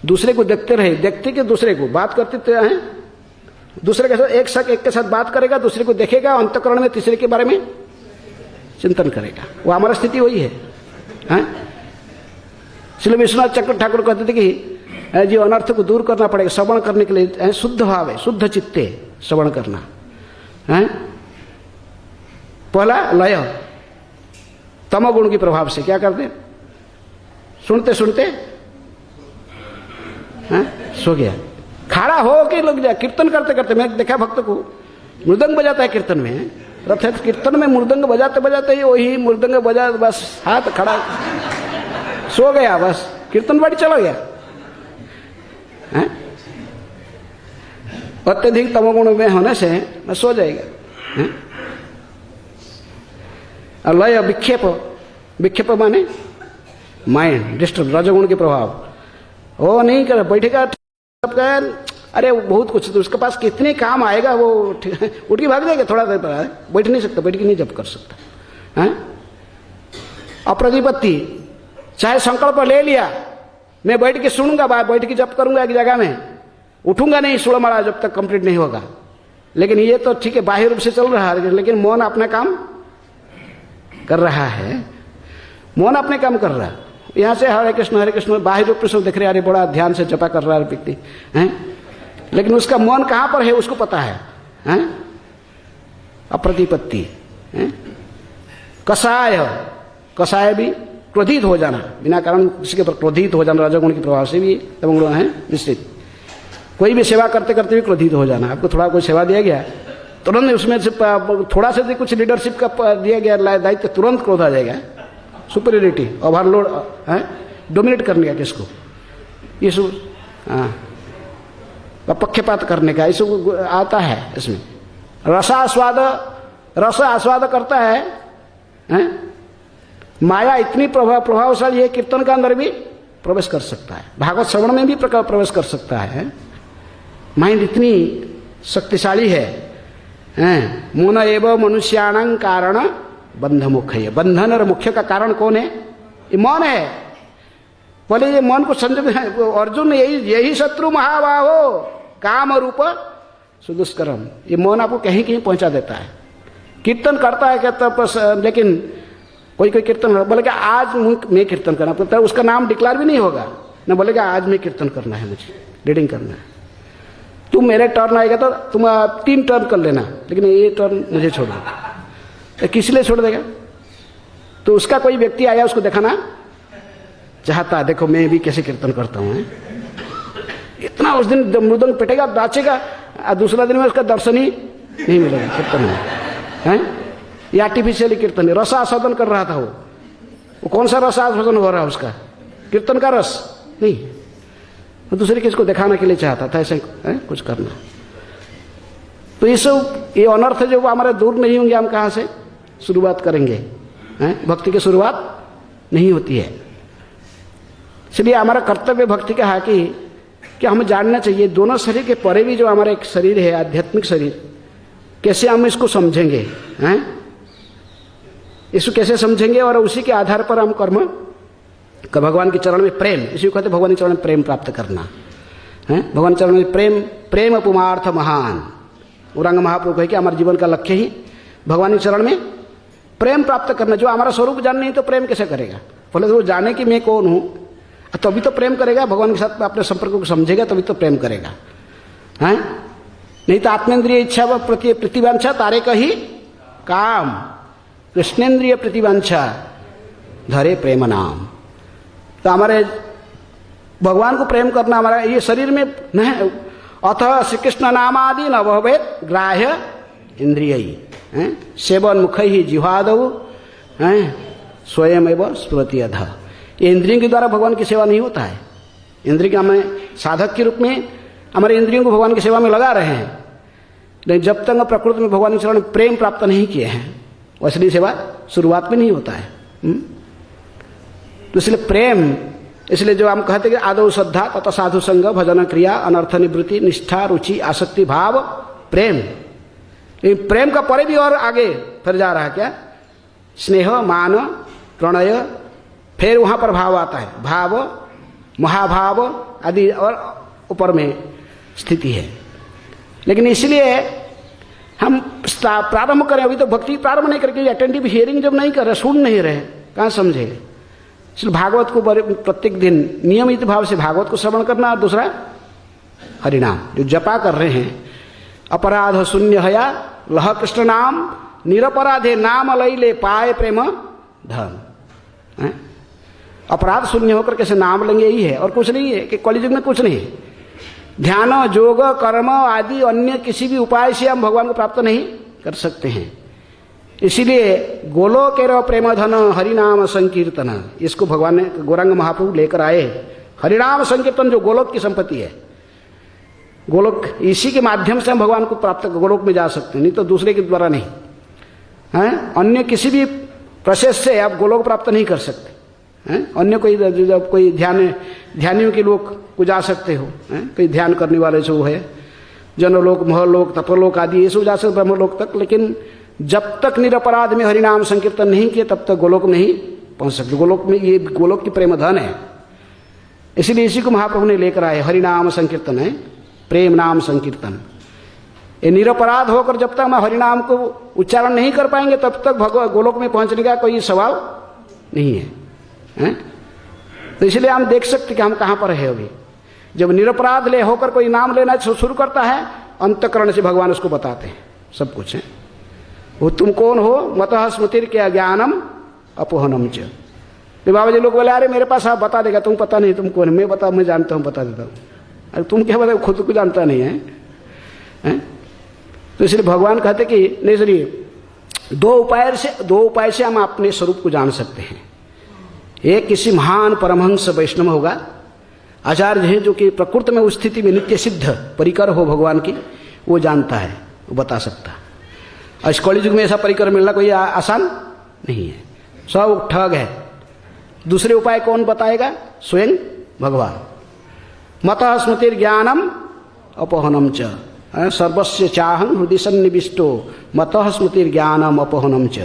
दूसरे को देखते रहे, देखते कि दूसरे को बात करते हैं, दूसरे के साथ एक के साथ बात करेगा, दूसरे को देखेगा, अंतःकरण में तीसरे के बारे में चिंतन करेगा। वो हमारा स्थिति वही है, इसलिए विश्वनाथ चक्र ठाकुर कहते थे कि जो अनर्थ को दूर करना पड़ेगा, श्रवण करने के लिए शुद्ध भाव है, शुद्ध चित्ते श्रवण करना है। पहला लय, तमोगुण के प्रभाव से क्या करते? सुनते सुनते सो गया, खड़ा हो के लग जाए। कीर्तन करते करते मैं देखा भक्त को मृदंग बजाता है कीर्तन में, रथ कीर्तन में मृदंग बजाते बजाते ही वही मृदंग बजा, बस हाथ खड़ा, सो गया, बस कीर्तन बाड़ी चला गया। अत्यधिक तमोगुण में होने से मैं सो जाएगा। और लय विक्षेप, विक्षेप माने माइंड डिस्टर्ब, रजोगुण के प्रभाव। वो नहीं कर बैठेगा, अरे बहुत कुछ, तो उसके पास कितने काम आएगा, वो उठ के भाग जाएगा, थोड़ा देर पर बैठ नहीं सकता, बैठ के नहीं जप कर सकता है। अप्रतिपत्ति, चाहे संकल्प ले लिया मैं बैठ के सुनूंगा, बैठ के जप करूंगा एक जगह में, उठूंगा नहीं सुड़ मारा जब तक कंप्लीट नहीं होगा। लेकिन ये तो ठीक है, बाह्य रूप से चल रहा है, लेकिन मौन अपना काम कर रहा है, मौन अपने काम कर रहा है। यहाँ से हरे कृष्ण बाह्य रूप से देख रहे, अरे बड़ा ध्यान से जपा कर रहा है व्यक्ति, लेकिन उसका मन कहाँ पर है उसको पता है। अप्रतिपत्ति, कषाय, कषाय भी क्रोधित हो जाना, बिना कारण किसी के पर क्रोधित हो जाना, रजोगुण के प्रभाव से भी तमोगुण है मिश्रित। कोई भी सेवा करते करते भी क्रोधित हो जाना। आपको थोड़ा कोई सेवा दिया गया, तुरंत उसमें से थोड़ा से कुछ लीडरशिप का दिया गया दायित्व, तुरंत क्रोध आ जाएगा, सुपीरियरिटी, ओवरलोड, डोमिनेट करने का किसको, ये सब पक्षपात करने का, ये सब आता है इसमें। रसास्वाद, रस आस्वाद करता है, माया इतनी प्रभावशाली है, कीर्तन का अंदर भी प्रवेश कर सकता है, भागवत श्रवण में भी प्रवेश कर सकता है। माइंड इतनी शक्तिशाली है। मन एवं मनुष्याणां कारण बंध मुख्य है। बंधन और मुख्य का कारण कौन है? ये मन है। बोले ये मन को संजम, अर्जुन यही शत्रु महाबाहो काम रूप सुदुष्करम। ये मन आपको कहीं कहीं पहुंचा देता है। कीर्तन करता है कहता, लेकिन कोई कीर्तन बोलेगा आज मैं कीर्तन करना, तो उसका नाम डिक्लेयर भी नहीं होगा, न बोलेगा आज मैं कीर्तन करना है मुझे, रीडिंग करना है। तुम मेरे टर्न आएगा तो तुम 3 टर्न कर लेना, लेकिन ये टर्न मुझे छोड़ दो। तो किस लिए छोड़ देगा? तो उसका कोई व्यक्ति आया, उसको दिखाना चाहता है, देखो मैं भी कैसे कीर्तन करता हूँ। इतना उस दिन मृदंग पिटेगा, नाचेगा, और दूसरा दिन में उसका दर्शन ही नहीं मिलेगा कीर्तन में, हैं? ये आर्टिफिशियली कीर्तन है। रस आस्वादन कर रहा था वो कौन सा रस आस्वादन हो रहा है उसका? कीर्तन का रस नहीं, वो दूसरे किसको दिखाने के लिए चाहता था ऐसे कुछ करना। तो ये सब ये अनर्थ जो वो हमारे दूर नहीं होंगे, हम कहाँ से शुरुआत करेंगे? भक्ति की शुरुआत नहीं होती है। इसलिए हमारा कर्तव्य भक्ति का है कि हमें जानना चाहिए दोनों शरीर के परे भी जो हमारा एक शरीर है, आध्यात्मिक शरीर, कैसे हम इसको समझेंगे, इसको कैसे समझेंगे, और उसी के आधार पर हम कर्म भगवान के चरण में प्रेम, इसी को कहते भगवान के चरण में प्रेम प्राप्त करना है। भगवान के चरण में प्रेम, प्रेम पुमार्थ महान। औरंग महाप्रभु कहे कि हमारे जीवन का लक्ष्य ही भगवान के चरण में प्रेम प्राप्त करना। जो हमारा स्वरूप जान नहीं तो प्रेम कैसे करेगा? पहले तो वो जाने कि मैं कौन हूँ, तभी तो प्रेम करेगा। भगवान के साथ अपने संपर्क को समझेगा तभी तो प्रेम करेगा, हैं? नहीं तो आत्मेंद्रिय इच्छा व प्रतिवांछा तारे कही काम, कृष्णेन्द्रिय प्रतिवांछा धरे प्रेम नाम। तो हमारे भगवान को प्रेम करना हमारा ये शरीर में नहीं। अतः श्री कृष्ण नामादि न भवेत ग्राह्य इंद्रिय सेवन मुख ही जिह्वादौ स्वयं एवं स्फुरति अध। ये इंद्रियों के द्वारा भगवान की सेवा नहीं होता है। इंद्रिय के हमें साधक के रूप में हमारे इंद्रियों को भगवान की सेवा में लगा रहे हैं, लेकिन जब तक प्रकृति में भगवान के चरण में प्रेम प्राप्त नहीं किए हैं वैसे सेवा शुरुआत में नहीं होता है। तो इसलिए प्रेम, इसलिए जो हम कहते हैं कि आदौ श्रद्धा तथा साधु संग भजन क्रिया अनर्थ निवृत्ति निष्ठा रुचि आसक्ति भाव प्रेम। प्रेम का परे भी और आगे फिर जा रहा है क्या? स्नेह मान प्रणय, फिर वहां पर भाव आता है, भाव महाभाव आदि और ऊपर में स्थिति है। लेकिन इसलिए हम प्रारंभ करें, अभी तो भक्ति प्रारंभ नहीं करके अटेंटिव हियरिंग जब नहीं कर रहे, सुन नहीं रहे, कहाँ समझे? इसलिए भागवत को प्रत्येक दिन नियमित भाव से भागवत को श्रवण करना, और दूसरा हरिनाम जो जपा कर रहे हैं। अपराध शून्य हया लह कृष्ण नाम, निरपराधे नाम लैले पाए प्रेम धन। अपराध शून्य होकर कैसे नाम लेंगे, यही है और कुछ नहीं है। कि कलियुग में कुछ नहीं है। ध्यान योग कर्म आदि अन्य किसी भी उपाय से हम भगवान को प्राप्त नहीं कर सकते हैं। इसीलिए गोलोकेर प्रेम धन हरिनाम संकीर्तन, इसको भगवान ने गौरांग महाप्रभु लेकर आए। हरिनाम संकीर्तन जो गोलोक की संपत्ति है, गोलोक, इसी के माध्यम से हम भगवान को प्राप्त गोलोक में जा सकते हैं, नहीं तो दूसरे के द्वारा नहीं हैं। अन्य किसी भी प्रोसेस से आप गोलोक प्राप्त नहीं कर सकते हैं। अन्य कोई ध्यानियों के लोग को जा सकते हो, कोई ध्यान करने वाले जो है जनलोक महलोक तपोलोक आदि ये सब जा सकते ब्रह्मलोक तक, लेकिन जब तक निरपराध में हरिनाम संकीर्तन नहीं किए तब तक गोलोक में नहीं पहुंच सकते। गोलोक में ये गोलोक की प्रेम धन है, इसलिए इसी को महाप्रभु ने लेकर आए। हरिनाम संकीर्तन है प्रेम नाम संकीर्तन। ये निरपराध होकर जब तक हम हरिनाम को उच्चारण नहीं कर पाएंगे तब तक गोलोक में पहुंचने का कोई सवाल नहीं है। तो इसलिए हम देख सकते कि हम कहाँ पर है अभी। जब निरपराध ले होकर कोई नाम लेना शुरू करता है, अंतःकरण से भगवान उसको बताते हैं सब कुछ है। वो तुम कौन हो, मतः स्मृतिर के ज्ञानम अपोहनम च। बाबा जी लोग बोले अरे मेरे पास आप बता देगा, तुम पता नहीं तुम कौन है। मैं जानता हूँ, बता देता हूँ। अरे तुम क्या बता, खुद को जानता नहीं है? तो इसलिए भगवान कहते कि नहीं सुनिए, दो उपाय से हम अपने स्वरूप को जान सकते हैं। एक किसी महान परमहंस वैष्णव होगा, आचार्य है, जो कि प्रकृति में उस स्थिति में नित्य सिद्ध परिकर हो भगवान की, वो जानता है, वो बता सकता है। और इस कलियुग में ऐसा परिकर मिलना कोई आसान नहीं है, सब ठग है। दूसरे उपाय कौन बताएगा? स्वयं भगवान। मतः स्मृतिर ज्ञानम अपहनम च, सर्वस्य चाहं हृदय सन्निविष्टो मतः स्मृतिर ज्ञानम अपहनम च।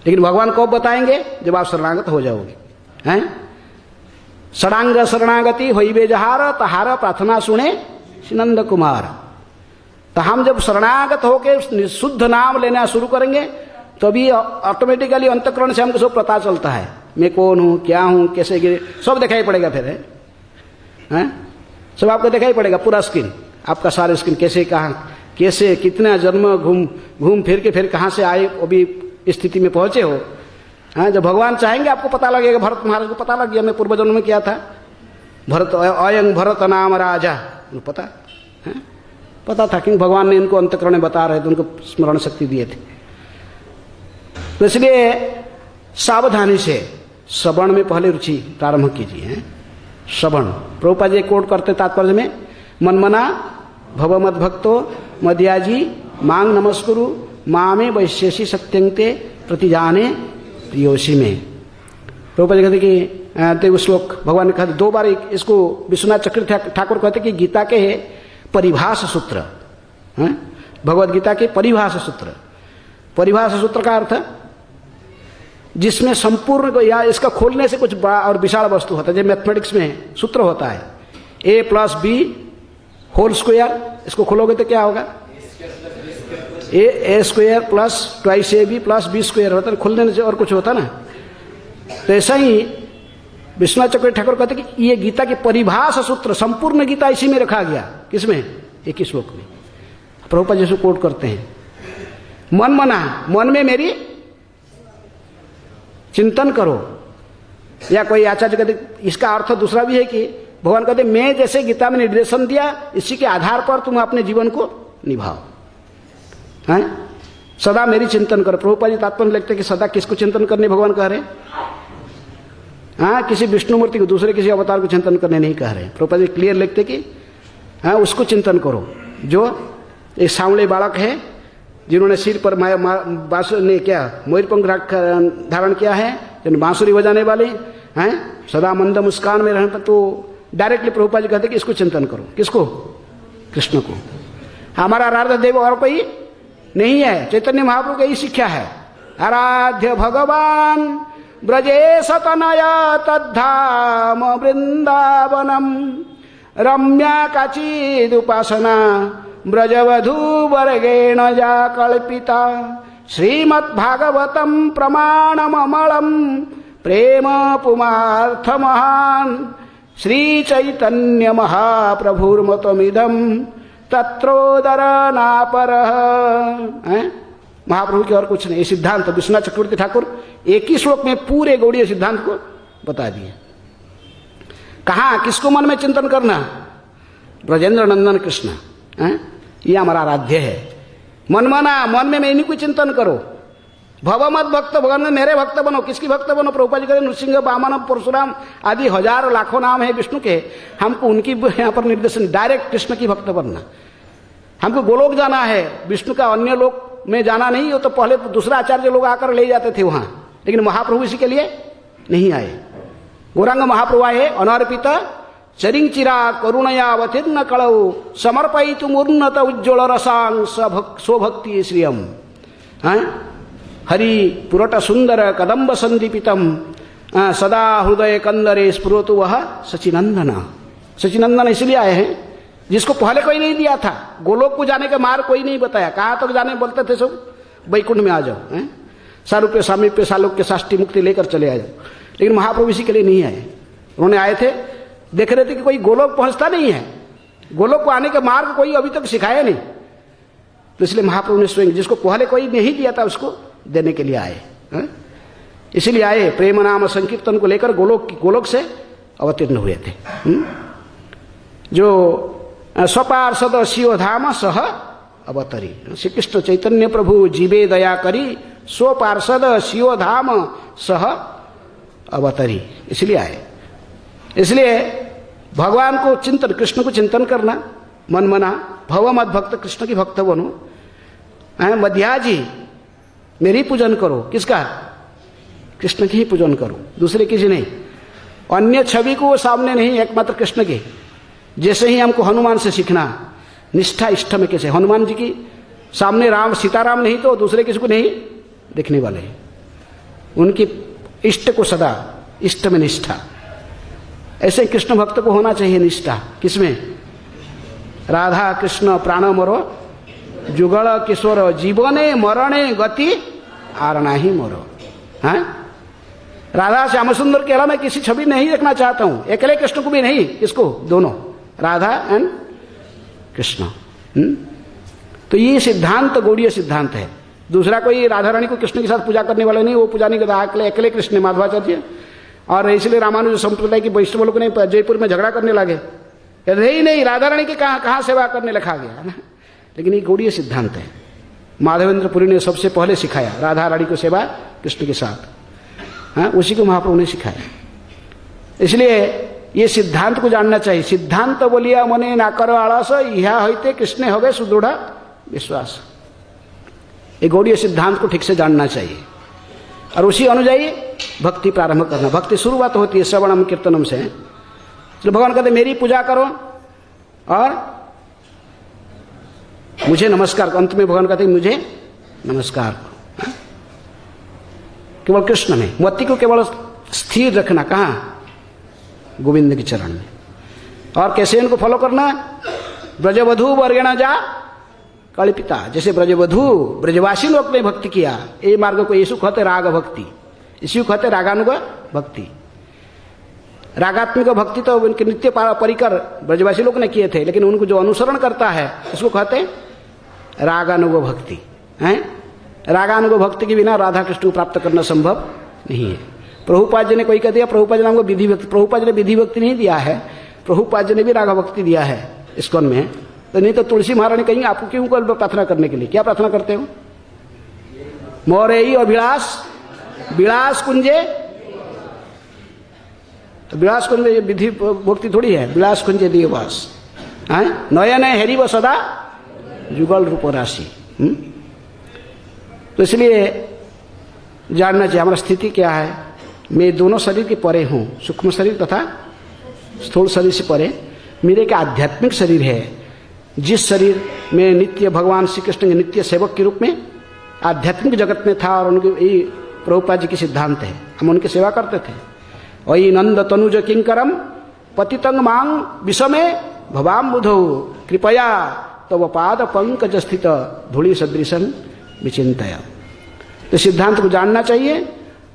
लेकिन भगवान कब बताएंगे? जब आप शरणागत हो जाओगे। हैं षडांग शरणागति होइबे जहार, तहार प्रार्थना सुने नंद कुमार। तो हम जब शरणागत होके शुद्ध नाम लेना शुरू करेंगे तभी ऑटोमेटिकली अंतःकरण से हमको सब पता चलता है, मैं कौन हूँ, क्या हूँ, कैसे गिरे, सब दिखाई पड़ेगा। फिर है सब आपको दिखाई पड़ेगा, पूरा स्क्रीन, आपका सारा स्क्रीन कैसे कहाँ कैसे कितना जन्म घूम फिर के फिर कहाँ से आए वो भी स्थिति में पहुंचे हो। हाँ, जब भगवान चाहेंगे आपको पता लगेगा। भरत महाराज को पता लग गया मैं पूर्व जन्म में क्या था। भरत अयं भरत नाम राजा, पता है, पता था क्योंकि भगवान ने इनको अंतःकरण में बता रहे थे, उनको स्मरण शक्ति दिए थे। तो इसलिए सावधानी से श्रवण में पहले रुचि प्रारंभ कीजिए। श्रवण प्रभुपाद जी कोट करते तात्पर्य में, मनमना भव मद भक्तो मध्याजी मांग नमस्कुरु मामे वैश्यसी सत्यंते प्रतिजाने प्रियोसी में। प्रभुपाद जी कहते कि वो श्लोक भगवान ने कहते 2 बार इसको विश्वनाथ चक्रवर्ती ठाकुर कहते कि गीता के परिभाष सूत्र, भगवद गीता के परिभाष सूत्र। परिभाष सूत्र का अर्थ जिसमें संपूर्ण या इसका खोलने से कुछ बड़ा और विशाल वस्तु होता है। जैसे मैथमेटिक्स में सूत्र होता है a+b होल स्क्वायर, इसको खोलोगे तो क्या होगा, a² + 2ab + b² होता है, खोलने से और कुछ होता ना। तो ऐसा ही विश्वनाथ चक्रवर्ती ठाकुर कहते कि ये गीता के परिभाष सूत्र, संपूर्ण गीता इसी में रखा गया। किसमें, एक ही श्लोक में। प्रभुपाद जी कोट करते हैं, मन मना, मन में मेरी चिंतन करो। या कोई आचार्य कहते इसका अर्थ दूसरा भी है कि भगवान कहते मैं जैसे गीता में निर्देशन दिया इसी के आधार पर तुम अपने जीवन को निभाओ। हैं, सदा मेरी चिंतन करो। प्रभुपाद जी तात्पर्य लिखते कि सदा किसको चिंतन करने भगवान कह रहे। हाँ, किसी विष्णु मूर्ति को, दूसरे किसी अवतार को चिंतन करने नहीं कह रहे। प्रभुपाद जी क्लियर लिखते कि हाँ उसको चिंतन करो जो एक सांवले बालक है जिन्होंने सिर पर ने क्या मयूरपंख धारण किया है, जिन बांसुरी बजाने वाले हैं, सदा मंद मुस्कान में रहने पर। तो डायरेक्टली प्रभुपाद जी कहते कि इसको चिंतन करो। किसको, कृष्ण को। हमारा आराध्य देव और कोई नहीं है, चैतन्य महाप्रभु की यही शिक्षा है। आराध्य भगवान ब्रजेश तनय तद्धाम वृंदावनम रम्या काचिद उपासना ब्रजवधू वर्गेण जा कल्पिता श्रीमद्भागवतम प्रमाणममलम प्रेम पुमार्थ महान श्री चैतन्य महाप्रभुर्मतमिदम तत्रोदर नापर। महाप्रभु की और कुछ नहीं। सिद्धांत विश्वनाथ चक्रवर्ती ठाकुर एक ही श्लोक में पूरे गौड़ीय सिद्धांत को बता दिए। कहाँ किसको मन में चिंतन करना, ब्रजेंद्र नंदन कृष्ण, ये हमारा आराध्य है। मनमना, मन में इन्हीं को चिंतन करो। भव मत भक्त, भगवान में मेरे भक्त बनो। किसकी भक्त बनो, प्रभुपाद जी कहते नृसिंह वामन परशुराम आदि हजारों लाखों नाम है विष्णु के, हमको उनकी यहाँ पर निर्देशन, डायरेक्ट कृष्ण की भक्त बनना। हमको गोलोक जाना है, विष्णु का अन्य लोक में जाना नहीं हो। तो पहले दूसरा आचार्य लोग आकर ले जाते थे वहां, लेकिन महाप्रभु इसी के लिए नहीं आए। गौरांग महाप्रभु आए, अनर्पित चरिंग चिरा करुणया अवतीर्ण कलौ समर्पयितुम उन्नत उज्ज्वल रसांग स्वभक्ति श्रियम। हरि पुरट सुंदर कदम्ब संदीपितम सदा हृदय कंदरे स्फुरतु वह सचिनंदन। सचिनंदन इसलिए आए हैं जिसको पहले कोई नहीं दिया था। गोलोक को जाने का मार्ग कोई नहीं बताया। कहाँ तक जाने बोलते थे सब, वैकुंठ में आ जाओ, सारूप्य सामीप्य सालोक्य साष्टी मुक्ति लेकर चले आ जाओ। लेकिन महाप्रभु इसी के लिए नहीं आए। उन्होंने आए थे, देख रहे थे कि कोई गोलोक पहुंचता नहीं है, गोलोक को आने का मार्ग कोई अभी तक सिखाया नहीं। तो इसलिए महाप्रभु ने स्वयं जिसको पहले कोई नहीं दिया था उसको देने के लिए आए। इसलिए आए, प्रेम नाम संकीर्तन को लेकर गोलोक से अवतीर्ण हुए थे। जो स्वपार्षद शिवधाम सह अवतरी। श्री कृष्ण चैतन्य प्रभु जीवे दया करी स्वपार्षद शिवधाम सह अवतरी, इसलिए आए। इसलिए भगवान को चिंतन, कृष्ण को चिंतन करना, मन मना भव मत भक्त, कृष्ण की भक्त बनो। मध्याजी मेरी पूजन करो। किसका, कृष्ण की ही पूजन करो, दूसरे किसी नहीं। अन्य छवि को सामने नहीं, एकमात्र कृष्ण की। जैसे ही हमको हनुमान से सीखना, निष्ठा इष्ट में कैसे, हनुमान जी की सामने राम सीताराम नहीं तो दूसरे किसी को नहीं देखने वाले, उनकी इष्ट को सदा इष्ट में निष्ठा। ऐसे कृष्ण भक्त को होना चाहिए निष्ठा। किसमें, राधा कृष्ण प्राण मरो जुगल किशोर जीवने मरणे गति आरणा ही मरो। राधा श्याम सुंदर के अलावा मैं किसी छवि नहीं देखना चाहता हूं, अकेले कृष्ण को भी नहीं, किसको, दोनों। राधा एंड कृष्ण। तो ये सिद्धांत गौड़ीय सिद्धांत है। दूसरा कोई राधा रानी को कृष्ण के साथ पूजा करने वाले नहीं, वो पूजा नहीं करता, अकेले कृष्ण है माधवाचार्य। और इसलिए रामानुज संप्रदाय की वैष्णव लोग ने जयपुर में झगड़ा करने लगे, कहते ही नहीं राधा रानी की कहाँ सेवा करने लिखा गया ना। लेकिन ये गौड़ीय सिद्धांत है, माधवेंद्रपुरी ने सबसे पहले सिखाया राधा रानी को सेवा कृष्ण के साथ, हाँ उसी को महाप्रभु ने सिखाया। इसलिए ये सिद्धांत को जानना चाहिए। सिद्धांत बोलिया मने ना करो आलस, यह होते कृष्ण होवे सुदृढ़ विश्वास। ये गौड़ीय सिद्धांत को ठीक से जानना चाहिए और उसी अनुଯାयी भक्ति प्रारंभ करना। भक्ति शुरुआत होती है श्रवणम कीर्तनम से। तो भगवान कहते मेरी पूजा करो और मुझे नमस्कार। अंत में भगवान कहते मुझे नमस्कार करो। केवल कृष्ण में मति को केवल स्थिर रखना, कहाँ? गोविंद के चरण में। और कैसे इनको फॉलो करना? ब्रजवधू वर्गेण जा कल्पिता। जैसे ब्रजवधू ब्रजवासी लोग ने भक्ति किया, ये मार्ग को यीशु कहते राग भक्ति, इसी को कहते रागानुग भक्ति। रागात्मिक भक्ति तो उनके नित्य परिकर ब्रजवासी लोग ने किए थे, लेकिन उनको जो अनुसरण करता है इसको कहते रागानुग भक्ति है। रागानुग भक्ति के बिना राधा कृष्ण को प्राप्त करना संभव नहीं है। प्रभुपाद जी ने कोई कह दिया, प्रभुपाद जी ने हमको विधि भक्ति, प्रभुपाद जी ने विधि भक्ति नहीं दिया है, प्रभुपाद जी ने भी राग भक्ति दिया है इस्कॉन में। तो नहीं तो तुलसी महारानी कहेंगे आपको क्यों कल प्रार्थना करने के लिए, क्या प्रार्थना करते हो? मोरेई अभिलाष विलास कुंजे। तो विलास कुंज विधि भक्ति थोड़ी है, विलास कुंजे दिवस नयन हेरी व सदा जुगल रूप राशि। तो इसलिए जानना चाहिए हमारा स्थिति क्या है। मैं दोनों शरीर के परे हूँ, सूक्ष्म शरीर तथा स्थूल शरीर से परे मेरे का आध्यात्मिक शरीर है, जिस शरीर में नित्य भगवान श्री कृष्ण के नित्य सेवक के रूप में आध्यात्मिक जगत में था। और उनके ये प्रभुपाद जी की सिद्धांत है, हम उनकी सेवा करते थे। वही नंद तनुज किंकरम पतितंग मांग विषमे भवाम बुधो कृपया तव पाद पंकज स्थित धूलि सदृशम विचिंतय। तो सिद्धांत को जानना चाहिए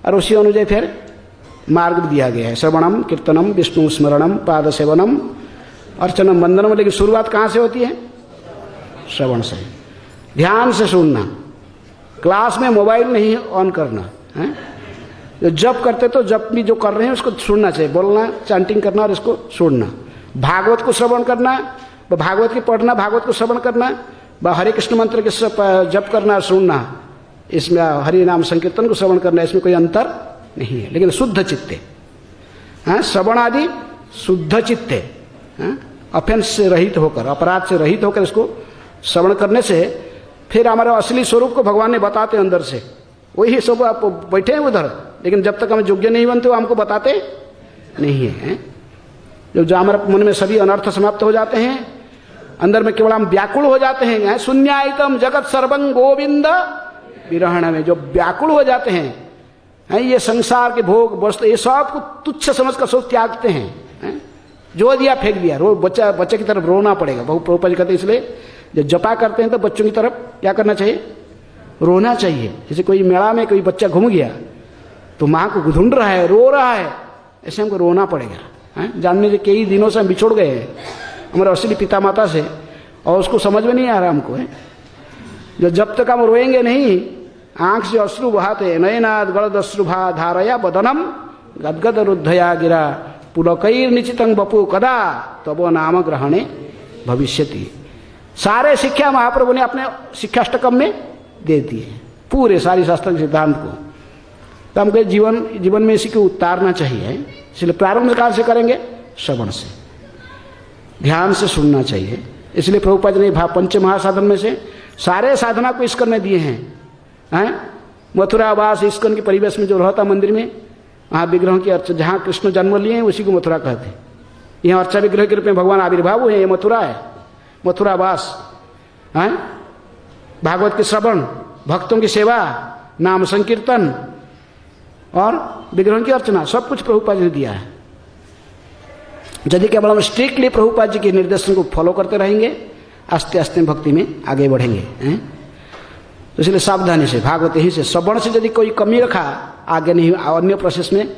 और उसी अनुଯାयी फिर मार्ग दिया गया है। श्रवणम कीर्तनम विष्णु स्मरणम पाद सेवनम अर्चनम वंदनम। लेकिन शुरुआत कहाँ से होती है? श्रवण से, ध्यान से सुनना। क्लास में मोबाइल नहीं ऑन करना है। जो जप करते तो जप भी जो कर रहे हैं उसको सुनना चाहिए, बोलना चैंटिंग करना और इसको सुनना। भागवत को श्रवण करना, भागवत की पढ़ना, भागवत को श्रवण करना, हरे कृष्ण मंत्र के जप करना सुनना, इसमें हरि नाम संकीर्तन को श्रवण करना, इसमें कोई अंतर नहीं है। लेकिन शुद्ध चित्ते, हाँ श्रवण आदि शुद्ध चित्ते, ऑफेंस से रहित होकर, अपराध से रहित होकर इसको श्रवण करने से फिर हमारे असली स्वरूप को भगवान ने बताते अंदर से। वही सब आप बैठे हैं उधर, लेकिन जब तक हम योग्य नहीं बनते वो हमको बताते नहीं है। जो हमारे मन में सभी अनर्थ समाप्त हो जाते हैं, अंदर में केवल हम व्याकुल हो जाते हैं। शून्यायतम जगत सर्वं गोविंद विरहण में जो व्याकुल हो जाते हैं, ये संसार के भोग वस्तु ये सब को तुच्छ समझ कर सब त्यागते हैं। जो दिया फेंक दिया, रो बच्चे की तरफ रोना पड़ेगा। बहुत प्रभुपाद जी कहते हैं इसलिए जब जपा करते हैं तो बच्चों की तरफ क्या करना चाहिए? रोना चाहिए। जैसे कोई मेला में कोई बच्चा घूम गया तो माँ को ढूंढ रहा है, रो रहा है, ऐसे हमको रोना पड़ेगा। जानने से कई दिनों से हम बिछोड़ गए हैं हमारे असली पिता माता से, और उसको समझ में नहीं आ रहा हमको है। जब तक हम रोएंगे नहीं, आंख से अश्रु बहाते, नयनाद गलदश्रुभा धारया बदनम गदगद रुद्धया गिरा पुलकैर निचितं बपु कदा तबो नाम ग्रहणे भविष्यति। सारे शिक्षा महाप्रभु ने अपने शिक्षाष्टकम में दे दिए, पूरे सारी शास्त्र सिद्धांत को। तो हमको जीवन में इसी को उतारना चाहिए। इसलिए प्रारंभ काल से करेंगे, श्रवण से, ध्यान से सुनना चाहिए। इसलिए प्रभुपाद ने पंच महासाधन में से सारे साधना को इस्कन में दिए हैं। मथुरावास इस्कन के परिवेश में जो रहता मंदिर में, वहाँ विग्रहों की अर्चा, जहाँ कृष्ण जन्म लिए हैं उसी को मथुरा कहते हैं। यहाँ अर्चा विग्रह के रूप में भगवान आविर्भाव हुए हैं, ये मथुरा है, मथुरावास। भागवत के श्रवण, भक्तों की सेवा, नाम संकीर्तन और विग्रहों की अर्चना, सब कुछ प्रभुपाद जी ने दिया है। यदि केवल हम स्ट्रिक्टली प्रभुपाद जी के निर्देशन को फॉलो करते रहेंगे, आस्ते आस्ते भक्ति में आगे बढ़ेंगे। तो इसलिए सावधानी से, भागवत ही से, श्रवण से यदि कोई कमी रखा आगे नहीं, अन्य प्रोसेस में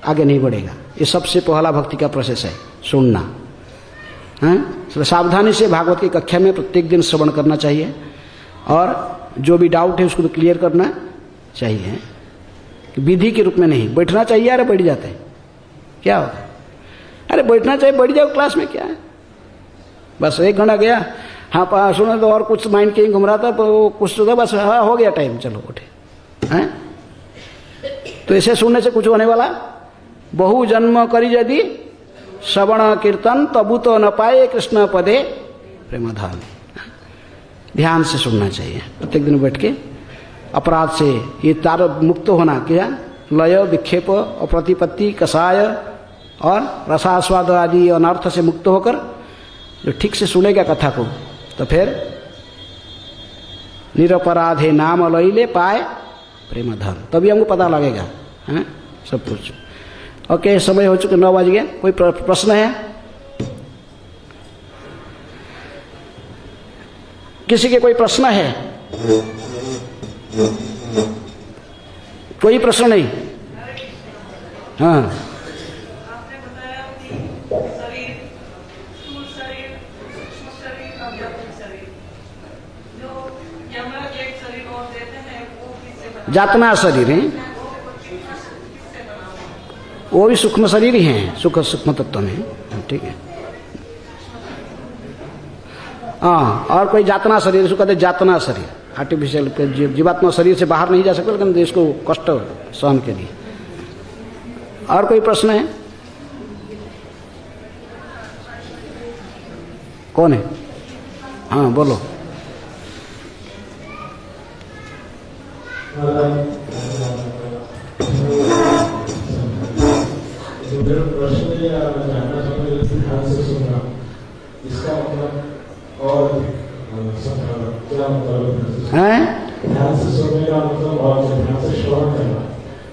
आगे नहीं बढ़ेगा। ये सबसे पहला भक्ति का प्रोसेस है, सुनना। हैं। इसलिए सावधानी से भागवत की कक्षा में प्रत्येक दिन श्रवण करना चाहिए और जो भी डाउट है उसको भी क्लियर करना चाहिए। विधि के रूप में नहीं बैठना चाहिए। अरे बैठ जाते हैं क्या होगा, अरे बैठना चाहिए, बैठ जाओ क्लास में, क्या है, बस 1 घंटा गया, हाँ सुनो तो और कुछ माइंड कहीं घूम रहा था तो वो कुछ तो था, बस हाँ हो गया टाइम, चलो उठे हैं। तो ऐसे सुनने से कुछ होने वाला। बहु जन्म करी यदि श्रवण कीर्तन तबु तो न पाए कृष्ण पदे प्रेमधान। ध्यान से सुनना चाहिए प्रत्येक दिन बैठ के। अपराध से ये तार मुक्त होना, क्या लय विक्षेप और प्रतिपत्ति कषाय और रसास्वाद आदि अनर्थ से मुक्त होकर जो ठीक से सुनेगा कथा को तो फिर निरपराधे नाम लैले पाए प्रेम धन, तभी हमको पता लगेगा हैं सब कुछ। ओके, समय हो चुके 9 बज गए। कोई प्रश्न है किसी के? कोई प्रश्न है? कोई प्रश्न नहीं? हाँ, आपने बताया कि शरीर, स्थूल शरीर, सूक्ष्म शरीर, आध्यात्मिक शरीर, जो यमराज एक शरीर और देते हैं वो किससे बना? जातना शरीर है, किससे बना हुआ? वो भी सूक्ष्म शरीर ही है, सूक्ष्म तत्व में, ठीक है। हाँ, और कोई जातना शरीर, इसको कहते हैं जातना शरीर, आर्टिफिशियल जीवात्मा शरीर से बाहर नहीं जा सकता लेकिन इसको कष्ट सहन के लिए। और कोई प्रश्न है? कौन है? हाँ बोलो। प्रश्न जानना ध्यान से सुनना, इसका मतलब और क्या मतलब है? ध्यान से सुनने का मतलब और ध्यान से श्रवण करना,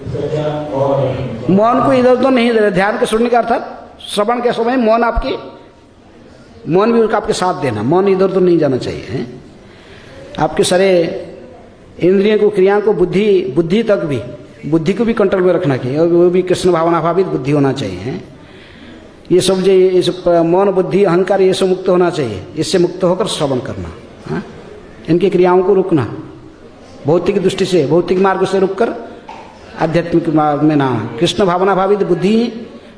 इसका क्या? और मौन को इधर तो नहीं दे रहे। ध्यान के सुनने का अर्थात श्रवण के समय मौन आपकी, मौन भी उसका आपके साथ देना, मौन इधर तो नहीं जाना चाहिए है? आपके सारे इंद्रियों को, क्रियाओं को, बुद्धि तक भी, बुद्धि को भी कंट्रोल में रखना चाहिए और वो भी कृष्ण भावना भावित बुद्धि होना चाहिए है? ये सब जो इस मौन बुद्धि अहंकार ये सब मुक्त होना चाहिए। इससे मुक्त होकर श्रवण करना, हाँ? इनकी क्रियाओं को रुकना, भौतिक दृष्टि से, भौतिक मार्ग से रुककर आध्यात्मिक मार्ग में ना। कृष्ण भावना भावित बुद्धि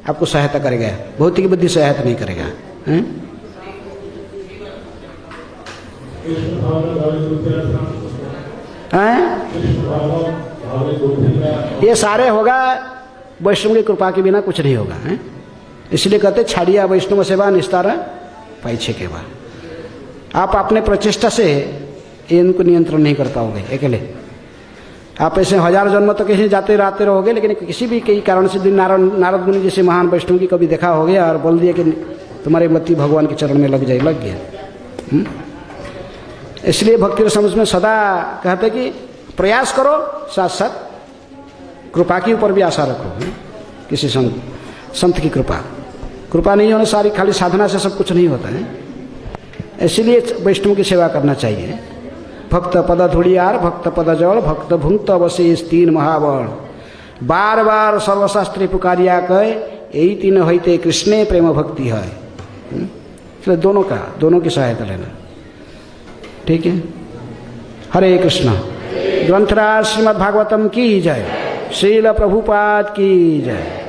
आपको सहायता करेगा, भौतिक बुद्धि सहायता नहीं करेगा है? ये सारे होगा वैष्णव की कृपा के बिना कुछ नहीं होगा है? इसलिए कहते छाड़िया वैष्णव सेवा निस्तार पाइछे के बाद। आप अपने प्रचेष्टा से इनको नियंत्रण नहीं कर पाओगे अकेले। आप ऐसे 1000 जन्म तक कहीं जाते रहते रहोगे, लेकिन किसी भी कई कारण से दिन नारद मुनि जैसे महान वैष्णव की कभी देखा हो गया और बोल दिया कि तुम्हारी मति भगवान के चरण में लग गया। इसलिए भक्ति समझ में सदा कहते कि प्रयास करो, साथ साथ कृपा के ऊपर भी आशा रखो। किसी संत की कृपा नहीं होने सारी खाली साधना से सब कुछ नहीं होता है। इसलिए वैष्णव की सेवा करना चाहिए। भक्त पद धूलियार, भक्त पद जड़, भक्त भुंक्त अवशेष 3 महाबल, बार बार सर्वशास्त्री पुकारिया कह, यही 3 होते कृष्णे प्रेम भक्ति है। इसलिए दोनों की सहायता लेना, ठीक है। हरे कृष्ण। ग्रंथराज श्रीमद् भागवतम की जय, श्रील प्रभुपाद की जय।